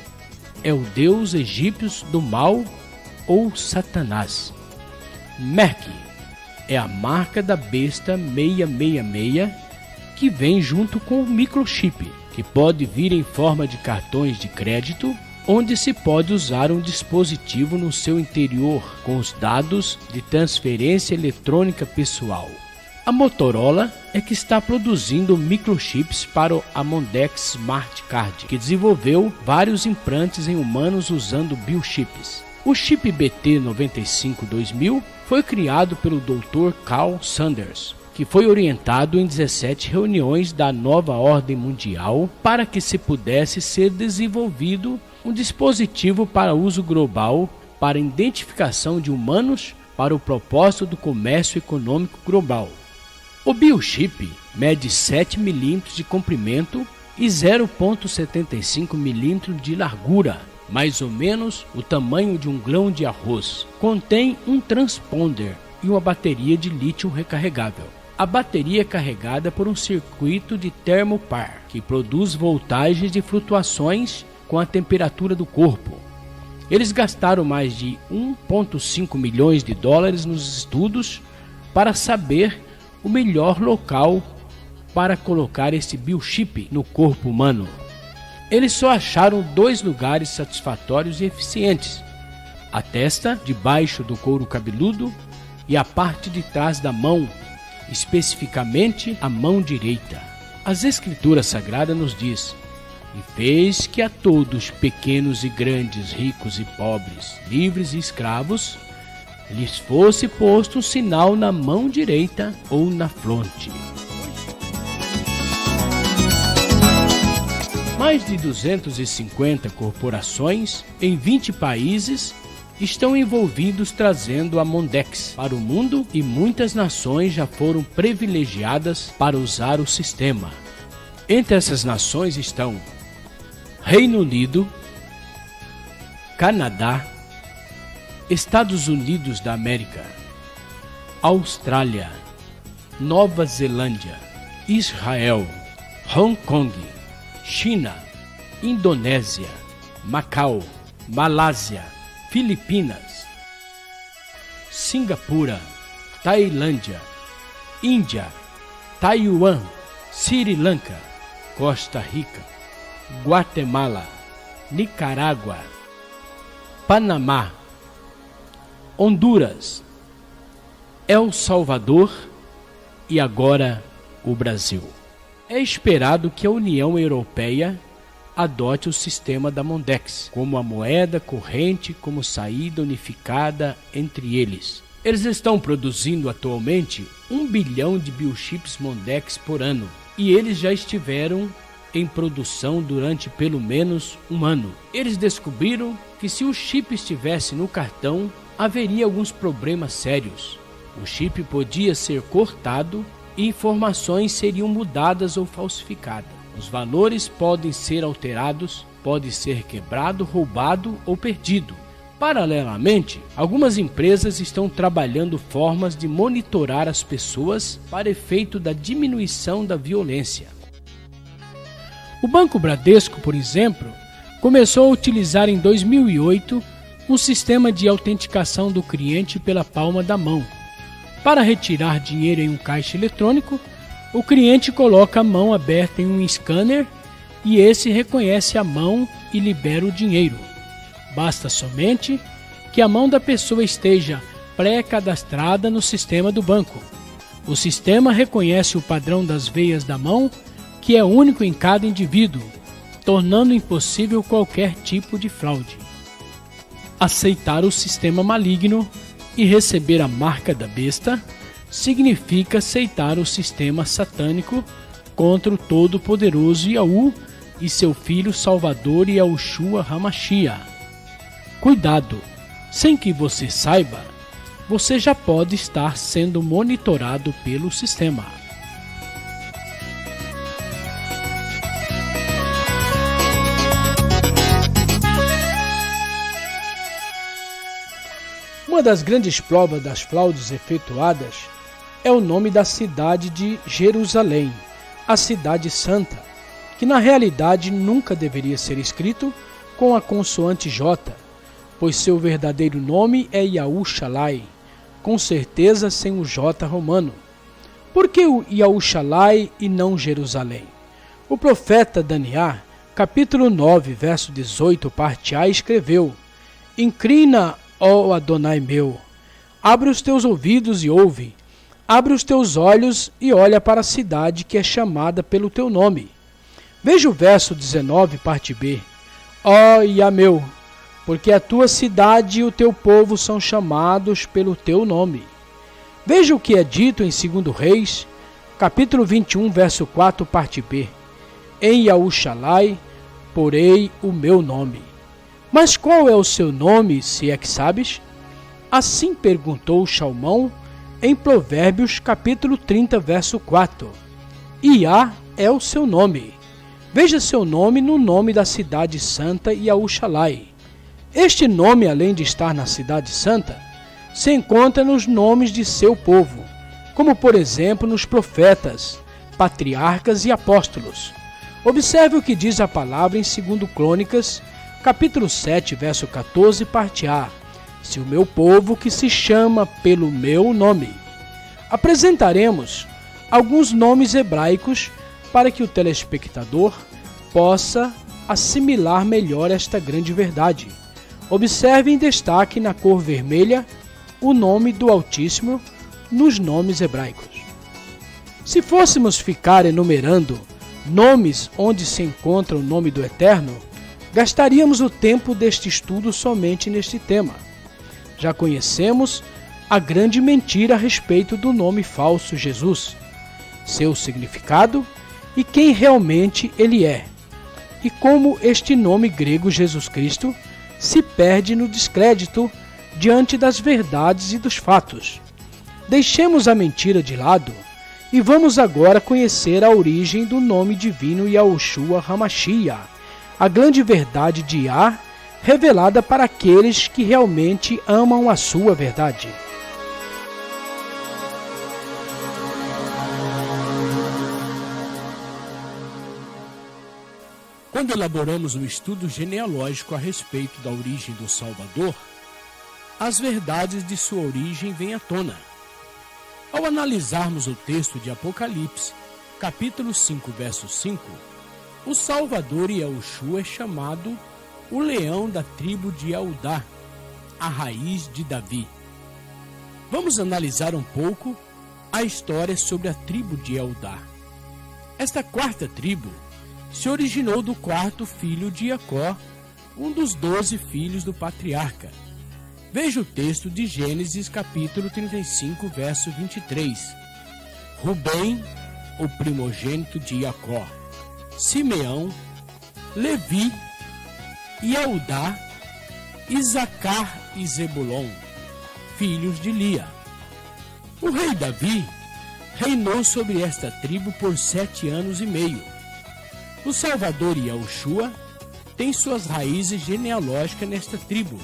é o deus egípcio do mal ou Satanás. MEC é a marca da besta 666, que vem junto com o microchip, que pode vir em forma de cartões de crédito, onde se pode usar um dispositivo no seu interior com os dados de transferência eletrônica pessoal. A Motorola é que está produzindo microchips para a Mondex Smart Card, que desenvolveu vários implantes em humanos usando biochips. O chip BT952000 foi criado pelo Dr. Carl Sanders, que foi orientado em 17 reuniões da nova ordem mundial para que se pudesse ser desenvolvido um dispositivo para uso global para identificação de humanos para o propósito do comércio econômico global. O biochip mede 7 mm de comprimento e 0,75 mm de largura, mais ou menos o tamanho de um grão de arroz. Contém um transponder e uma bateria de lítio recarregável. A bateria é carregada por um circuito de termopar, que produz voltagens de flutuações com a temperatura do corpo. Eles gastaram mais de 1,5 milhões de dólares nos estudos para saber o melhor local para colocar esse biochip no corpo humano. Eles só acharam 2 lugares satisfatórios e eficientes: a testa, debaixo do couro cabeludo, e a parte de trás da mão, especificamente a mão direita. As Escrituras Sagradas nos diz: e fez que a todos, pequenos e grandes, ricos e pobres, livres e escravos, lhes fosse posto um sinal na mão direita ou na fronte. Mais de 250 corporações em 20 países estão envolvidos trazendo a Mondex para o mundo, e muitas nações já foram privilegiadas para usar o sistema. Entre essas nações estão Reino Unido, Canadá, Estados Unidos da América, Austrália, Nova Zelândia, Israel, Hong Kong, China, Indonésia, Macau, Malásia, Filipinas, Singapura, Tailândia, Índia, Taiwan, Sri Lanka, Costa Rica, Guatemala, Nicarágua, Panamá, Honduras, El Salvador e agora o Brasil. É esperado que a União Europeia adote o sistema da Mondex, como a moeda corrente, como saída unificada entre eles. Eles estão produzindo atualmente 1 bilhão de biochips Mondex por ano, e eles já estiveram em produção durante pelo menos 1 ano. Eles descobriram que se o chip estivesse no cartão, haveria alguns problemas sérios. O chip podia ser cortado e informações seriam mudadas ou falsificadas. Os valores podem ser alterados, pode ser quebrado, roubado ou perdido. Paralelamente, algumas empresas estão trabalhando formas de monitorar as pessoas para efeito da diminuição da violência. O Banco Bradesco, por exemplo, começou a utilizar em 2008 um sistema de autenticação do cliente pela palma da mão. Para retirar dinheiro em um caixa eletrônico, o cliente coloca a mão aberta em um scanner e esse reconhece a mão e libera o dinheiro. Basta somente que a mão da pessoa esteja pré-cadastrada no sistema do banco. O sistema reconhece o padrão das veias da mão, que é único em cada indivíduo, tornando impossível qualquer tipo de fraude. Aceitar o sistema maligno e receber a marca da besta significa aceitar o sistema satânico contra o Todo-Poderoso Yahu e seu Filho Salvador Yahushua HaMashiach. Cuidado! Sem que você saiba, você já pode estar sendo monitorado pelo sistema. Uma das grandes provas das fraudes efetuadas é o nome da cidade de Jerusalém, a Cidade Santa, que na realidade nunca deveria ser escrito com a consoante J, pois seu verdadeiro nome é Yahushalai, com certeza sem o J romano. Por que o Yahushalai e não Jerusalém? O profeta Daniel, capítulo 9, verso 18, parte A, escreveu: Inclina, ó Adonai meu, abre os teus ouvidos e ouve, abre os teus olhos e olha para a cidade que é chamada pelo teu nome. Veja o verso 19, parte B. Ó Yahmeu, porque a tua cidade e o teu povo são chamados pelo teu nome. Veja o que é dito em 2 Reis, capítulo 21, verso 4, parte B. Em Yahushalai porei o meu nome. Mas qual é o seu nome, se é que sabes? Assim perguntou Salmão em Provérbios, capítulo 30, verso 4. Iá é o seu nome. Veja seu nome no nome da cidade santa Yahushalai. Este nome, além de estar na Cidade Santa, se encontra nos nomes de seu povo, como por exemplo nos profetas, patriarcas e apóstolos. Observe o que diz a palavra em 2 Crônicas, capítulo 7, verso 14, parte A. Se o meu povo que se chama pelo meu nome. Apresentaremos alguns nomes hebraicos para que o telespectador possa assimilar melhor esta grande verdade. Observe em destaque na cor vermelha o nome do Altíssimo nos nomes hebraicos. Se fôssemos ficar enumerando nomes onde se encontra o nome do Eterno, gastaríamos o tempo deste estudo somente neste tema. Já conhecemos a grande mentira a respeito do nome falso Jesus, seu significado e quem realmente ele é, e como este nome grego Jesus Cristo se perde no descrédito diante das verdades e dos fatos. Deixemos a mentira de lado e vamos agora conhecer a origem do nome divino Yahushua HaMashiach, a grande verdade de Yah, revelada para aqueles que realmente amam a sua verdade. Quando elaboramos um estudo genealógico a respeito da origem do Salvador, as verdades de sua origem vêm à tona. Ao analisarmos o texto de Apocalipse, capítulo 5, verso 5, o Salvador Yahushua é chamado o leão da tribo de Eudá, a raiz de Davi. Vamos analisar um pouco a história sobre a tribo de Eudá. Esta quarta tribo se originou do quarto filho de Jacó, um dos 12 filhos do patriarca. Veja o texto de Gênesis capítulo 35, verso 23. Rubem, o primogênito de Jacó, Simeão, Levi, Eudá, Isacar e Zebulon, filhos de Lia. O rei Davi reinou sobre esta tribo por 7 anos e meio. O Salvador Yahushua tem suas raízes genealógicas nesta tribo.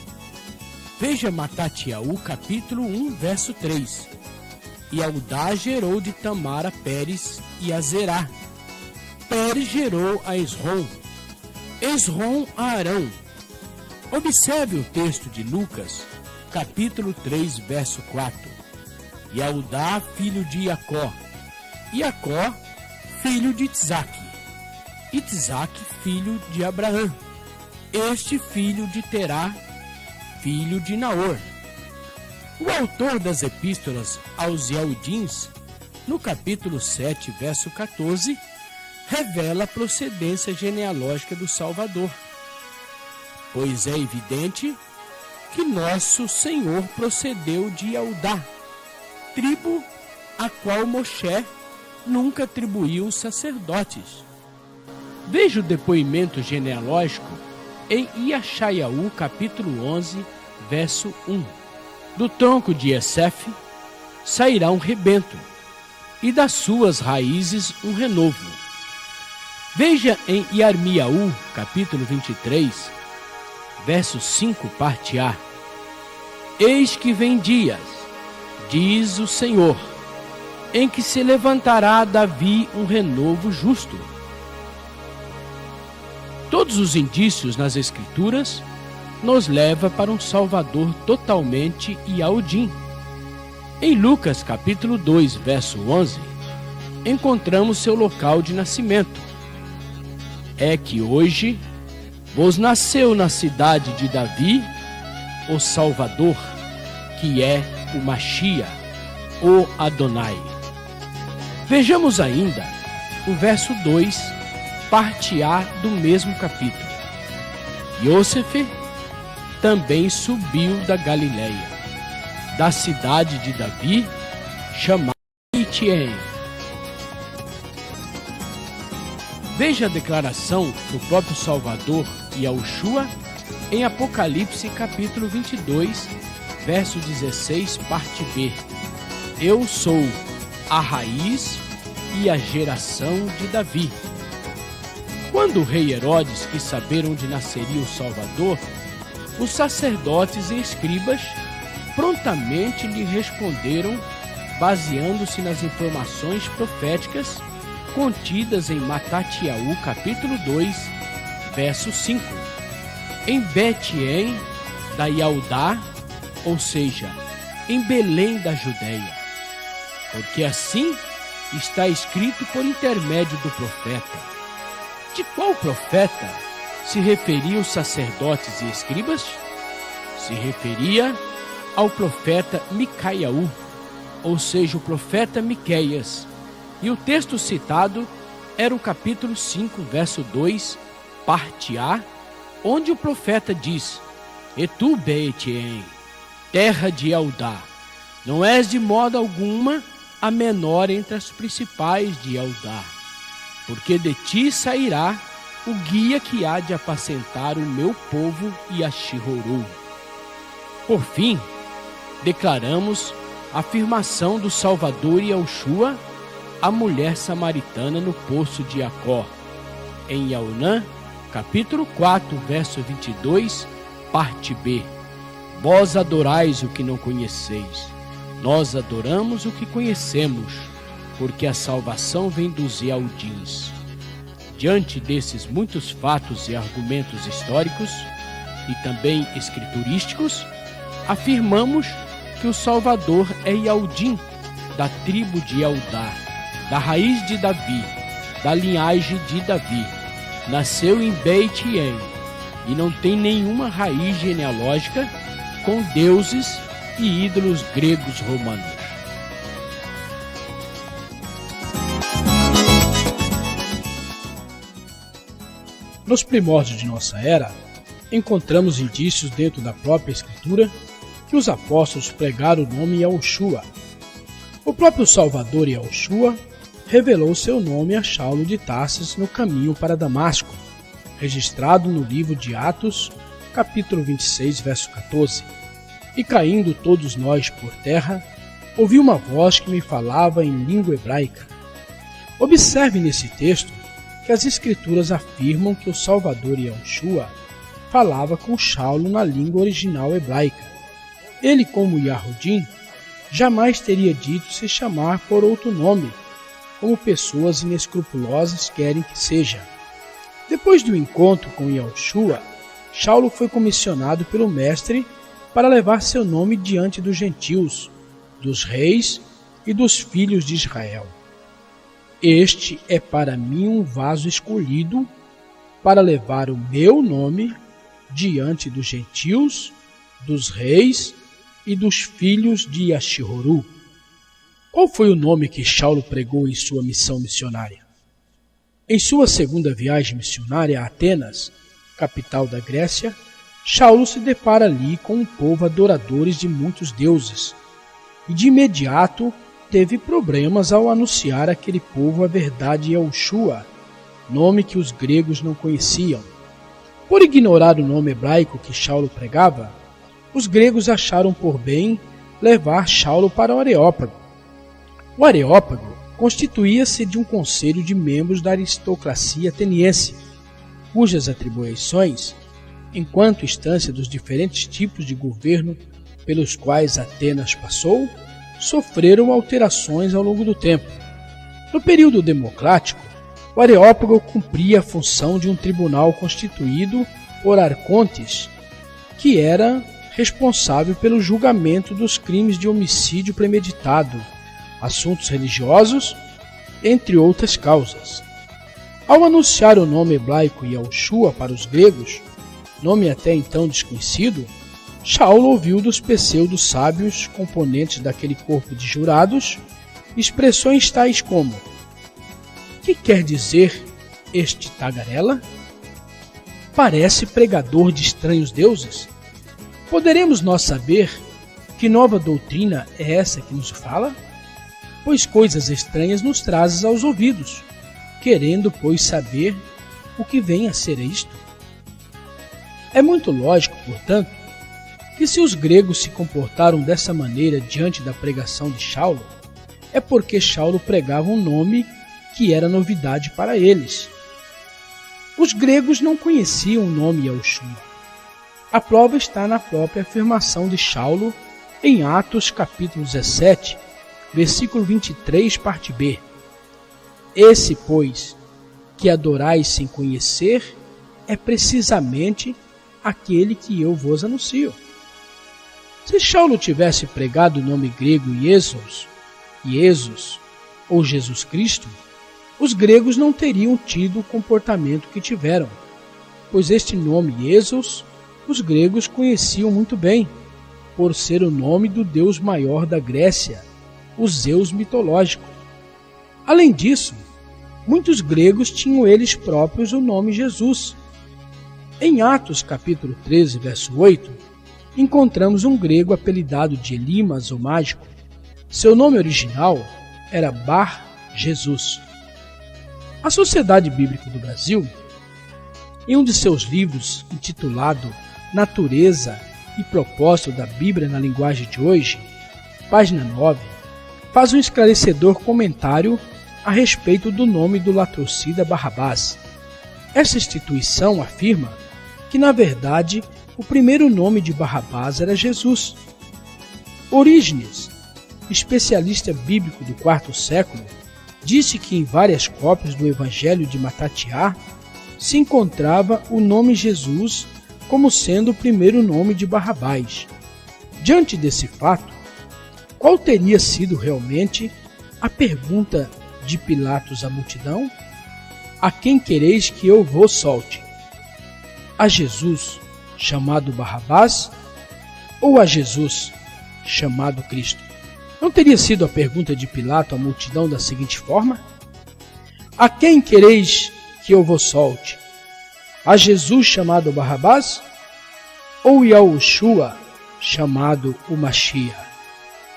Veja Matatiaú, capítulo 1, verso 3. Eudá gerou de Tamar a Pérez e a Zerá. Pérez gerou a Esrom. Esrom a Arão. Observe o texto de Lucas, capítulo 3, verso 4. Eudá, filho de Jacó. Jacó, filho de Itzaque. Itzaque, filho de Abraão. Este filho de Terá, filho de Naor. O autor das epístolas aos Eudins, no capítulo 7, verso 14, revela a procedência genealógica do Salvador. Pois é evidente que nosso Senhor procedeu de Eudá, tribo a qual Moshe nunca atribuiu os sacerdotes. Veja o depoimento genealógico em Yeshayahu, capítulo 11, verso 1. Do tronco de Esef sairá um rebento, e das suas raízes um renovo. Veja em Yarmiaú, capítulo 23, verso 5, parte A. Eis que vem dias, diz o Senhor, em que se levantará a Davi um renovo justo. Todos os indícios nas Escrituras nos levam para um Salvador totalmente Yahudim. Em Lucas capítulo 2, verso 11, encontramos seu local de nascimento. É que hoje vos nasceu na cidade de Davi o Salvador, que é o Machia, o Adonai. Vejamos ainda o verso 2, parte A do mesmo capítulo. Yosef também subiu da Galileia, da cidade de Davi, chamada Etienne. Veja a declaração do próprio Salvador Yahushua em Apocalipse capítulo 22, verso 16, parte B. Eu sou a raiz e a geração de Davi. Quando o rei Herodes quis saber onde nasceria o Salvador, os sacerdotes e escribas prontamente lhe responderam, baseando-se nas informações proféticas contidas em Matatiaú, capítulo 2, verso 5. Em Betiem da Eudá, ou seja, em Belém da Judéia, porque assim está escrito por intermédio do profeta. De qual profeta se referiam os sacerdotes e escribas? Se referia ao profeta Micaiaú, ou seja, o profeta Miqueias. E o texto citado era o capítulo 5, verso 2, parte A, onde o profeta diz: E tu, Betiem, terra de Eudá, não és de modo alguma a menor entre as principais de Eudá, porque de ti sairá o guia que há de apacentar o meu povo Yashihorou. Por fim, declaramos a afirmação do Salvador Yahushua, a mulher samaritana no poço de Jacó, em Yaunã, capítulo 4, verso 22, parte B. Vós adorais o que não conheceis, nós adoramos o que conhecemos, porque a salvação vem dos Eudins. Diante desses muitos fatos e argumentos históricos e também escriturísticos, afirmamos que o Salvador é Yahudim, da tribo de Eudá, da raiz de Davi, da linhagem de Davi. Nasceu em Betiem e não tem nenhuma raiz genealógica com deuses e ídolos gregos romanos. Nos primórdios de nossa era, encontramos indícios dentro da própria Escritura que os apóstolos pregaram o nome Yahushua. O próprio Salvador Yahushua revelou seu nome a Saulo de Tarsis no caminho para Damasco, registrado no livro de Atos, capítulo 26, verso 14. E caindo todos nós por terra, ouvi uma voz que me falava em língua hebraica. Observe nesse texto que as Escrituras afirmam que o Salvador Yahushua falava com Saulo na língua original hebraica. Ele, como Yahudim, jamais teria dito se chamar por outro nome, como pessoas inescrupulosas querem que seja. Depois do encontro com Yahushua, Saulo foi comissionado pelo Mestre para levar seu nome diante dos gentios, dos reis e dos filhos de Israel. Este é para mim um vaso escolhido para levar o meu nome diante dos gentios, dos reis e dos filhos de Yashihoru. Qual foi o nome que Saulo pregou em sua missão missionária? Em sua segunda viagem missionária a Atenas, capital da Grécia, Saulo se depara ali com um povo adoradores de muitos deuses e de imediato teve problemas ao anunciar àquele povo a verdade Yahushua, nome que os gregos não conheciam. Por ignorar o nome hebraico que Saulo pregava, os gregos acharam por bem levar Saulo para o Areópago. O Areópago constituía-se de um conselho de membros da aristocracia ateniense, cujas atribuições, enquanto instância dos diferentes tipos de governo pelos quais Atenas passou, sofreram alterações ao longo do tempo. No período democrático, o Areópago cumpria a função de um tribunal constituído por arcontes, que era responsável pelo julgamento dos crimes de homicídio premeditado, assuntos religiosos, entre outras causas. Ao anunciar o nome hebraico Yahushua para os gregos, nome até então desconhecido, Saulo ouviu dos pseudo-sábios componentes daquele corpo de jurados expressões tais como: que quer dizer este tagarela? Parece pregador de estranhos deuses? Poderemos nós saber que nova doutrina é essa que nos fala? Pois coisas estranhas nos trazes aos ouvidos, querendo, pois, saber o que vem a ser isto. É muito lógico, portanto, que se os gregos se comportaram dessa maneira diante da pregação de Saulo, é porque Saulo pregava um nome que era novidade para eles. Os gregos não conheciam o nome Yahushua. A prova está na própria afirmação de Saulo em Atos capítulo 17, versículo 23, parte B. Esse, pois, que adorais sem conhecer, é precisamente aquele que eu vos anuncio. Se Saulo tivesse pregado o nome grego Jesus ou Jesus Cristo, os gregos não teriam tido o comportamento que tiveram, pois este nome Jesus os gregos conheciam muito bem, por ser o nome do deus maior da Grécia, o Zeus mitológico. Além disso, muitos gregos tinham eles próprios o nome Jesus. Em Atos capítulo 13, verso 8, encontramos um grego apelidado de Elimas, o mágico. Seu nome original era Bar Jesus. A Sociedade Bíblica do Brasil, em um de seus livros intitulado Natureza e Propósito da Bíblia na Linguagem de Hoje, página 9, faz um esclarecedor comentário a respeito do nome do latrocida Barrabás. Essa instituição afirma que, na verdade, o primeiro nome de Barrabás era Jesus. Orígenes, especialista bíblico do IV século, disse que em várias cópias do Evangelho de Matatiá se encontrava o nome Jesus como sendo o primeiro nome de Barrabás. Diante desse fato, qual teria sido realmente a pergunta de Pilatos à multidão? A quem quereis que eu vos solte? A Jesus, chamado Barrabás, ou a Jesus, chamado Cristo? Não teria sido a pergunta de Pilato à multidão da seguinte forma: a quem quereis que eu vos solte? A Jesus chamado Barrabás ou Yahushua chamado o Machia?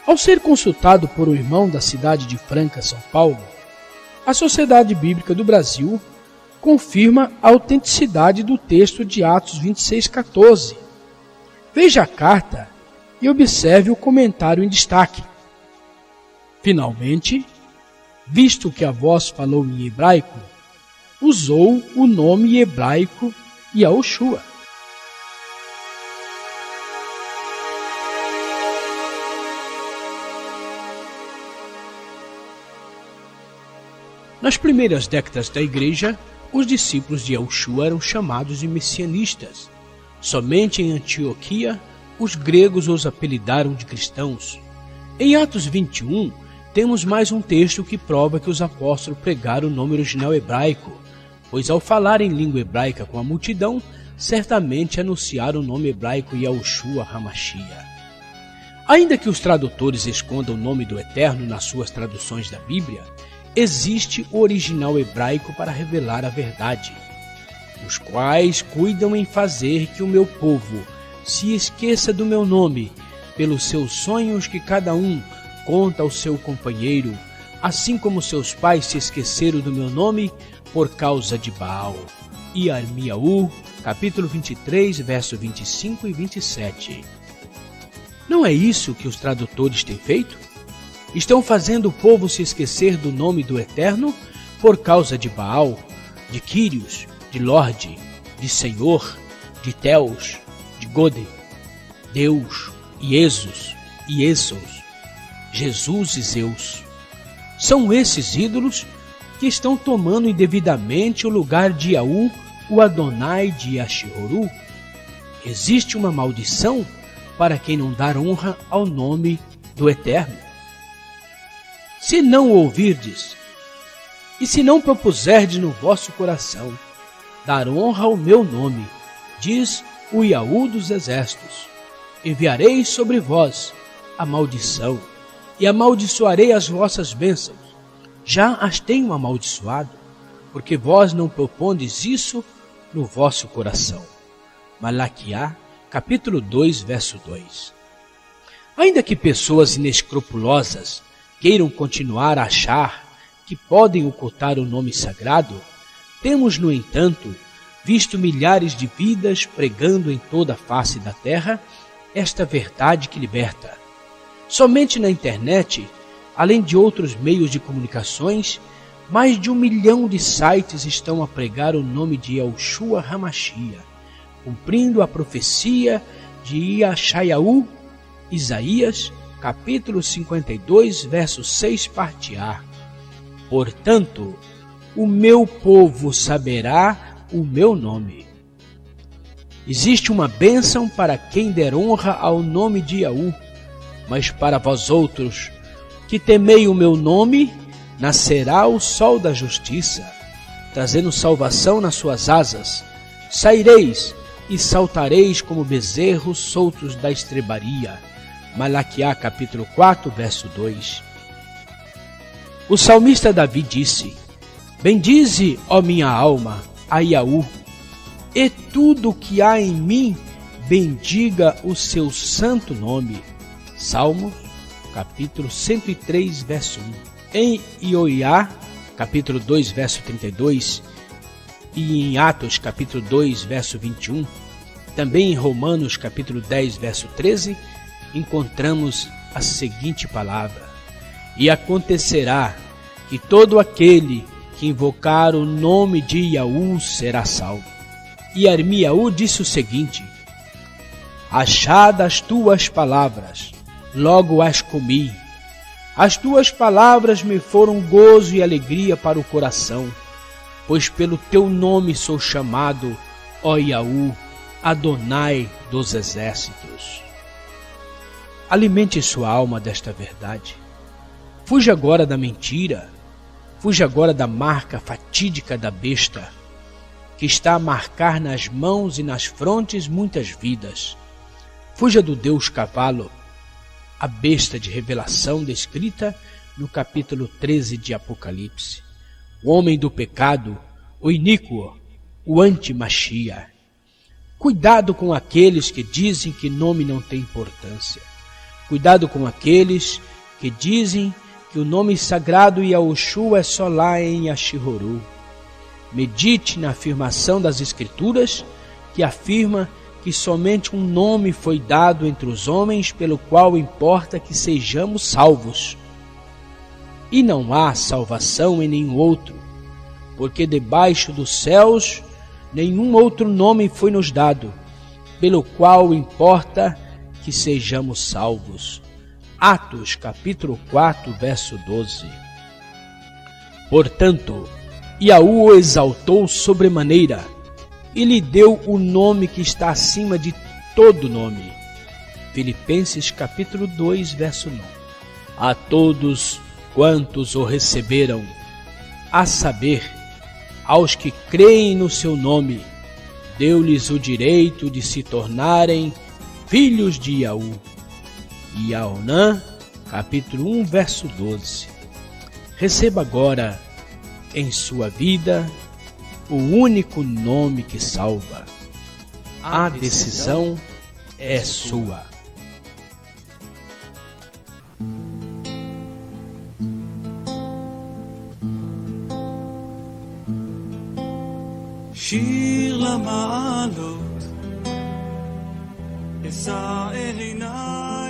Ao ser consultado por um irmão da cidade de Franca, São Paulo, a Sociedade Bíblica do Brasil confirma a autenticidade do texto de Atos 26:14. Veja a carta e observe o comentário em destaque. Finalmente, visto que a voz falou em hebraico, usou o nome hebraico Yahushua. Nas primeiras décadas da Igreja, os discípulos de Yahushua eram chamados de messianistas. Somente em Antioquia, os gregos os apelidaram de cristãos. Em Atos 21, temos mais um texto que prova que os apóstolos pregaram o nome original hebraico, pois ao falar em língua hebraica com a multidão, certamente anunciaram o nome hebraico Yahushua HaMashiach. Ainda que os tradutores escondam o nome do Eterno nas suas traduções da Bíblia, existe o original hebraico para revelar a verdade, os quais cuidam em fazer que o meu povo se esqueça do meu nome, pelos seus sonhos que cada um conta ao seu companheiro, assim como seus pais se esqueceram do meu nome por causa de Baal. Irmiaú, capítulo 23, verso 25 e 27. Não é isso que os tradutores têm feito? Estão fazendo o povo se esquecer do nome do Eterno por causa de Baal, de Quírios, de Lorde, de Senhor, de Teus, de Gode, Deus, Iesus, Iesos, Jesus e Zeus. São esses ídolos que estão tomando indevidamente o lugar de Yahu, o Adonai de Yashihoru. Existe uma maldição para quem não dar honra ao nome do Eterno. Se não o ouvirdes, e se não propuserdes no vosso coração dar honra ao meu nome, diz o Yahu dos exércitos, enviarei sobre vós a maldição, e amaldiçoarei as vossas bênçãos. Já as tenho amaldiçoado, porque vós não propondes isso no vosso coração. Malaquiá, capítulo 2, verso 2. Ainda que pessoas inescrupulosas queiram continuar a achar que podem ocultar o nome sagrado, temos, no entanto, visto milhares de vidas pregando em toda a face da terra esta verdade que liberta. Somente na internet, além de outros meios de comunicações, mais de 1 milhão de sites estão a pregar o nome de Yahushua HaMashiach, cumprindo a profecia de Yashayahu, Isaías, capítulo 52, verso 6, parte A. Portanto, o meu povo saberá o meu nome. Existe uma bênção para quem der honra ao nome de Yahu, mas para vós outros, que temei o meu nome, nascerá o sol da justiça, trazendo salvação nas suas asas. Saireis e saltareis como bezerros soltos da estrebaria. Malaquiá, capítulo 4, verso 2. O salmista Davi disse: bendize, ó minha alma, a Yahu, e tudo o que há em mim, bendiga o seu santo nome. Salmos, capítulo 103, verso 1. Em Ioiá, capítulo 2, verso 32, e em Atos, capítulo 2, verso 21, também em Romanos, capítulo 10, verso 13, encontramos a seguinte palavra: e acontecerá que todo aquele que invocar o nome de Yahu será salvo. E Irmiaú disse o seguinte: achadas as tuas palavras, logo as comi. As tuas palavras me foram gozo e alegria para o coração, pois pelo teu nome sou chamado, ó Yahu, Adonai dos exércitos. Alimente sua alma desta verdade. Fuja agora da mentira. Fuja agora da marca fatídica da besta, que está a marcar nas mãos e nas frontes muitas vidas. Fuja do Deus cavalo, a besta de revelação descrita no capítulo 13 de Apocalipse. O homem do pecado, o iníquo, o anti-Machia. Cuidado com aqueles que dizem que nome não tem importância. Cuidado com aqueles que dizem que o nome sagrado Yahushua é só lá em Yashihoru. Medite na afirmação das Escrituras, que afirma que somente um nome foi dado entre os homens pelo qual importa que sejamos salvos. E não há salvação em nenhum outro, porque debaixo dos céus nenhum outro nome foi nos dado, pelo qual importa que sejamos salvos. Atos capítulo 4, verso 12. Portanto, Yahu o exaltou sobremaneira, e lhe deu o nome que está acima de todo nome. Filipenses capítulo 2, verso 9. A todos quantos o receberam, a saber, aos que creem no seu nome, deu-lhes o direito de se tornarem filhos de Yahu. Yaonã, capítulo 1, verso 12. Receba agora em sua vida o único nome que salva. A decisão é sua. שיר למעלות, אשא אל עיניי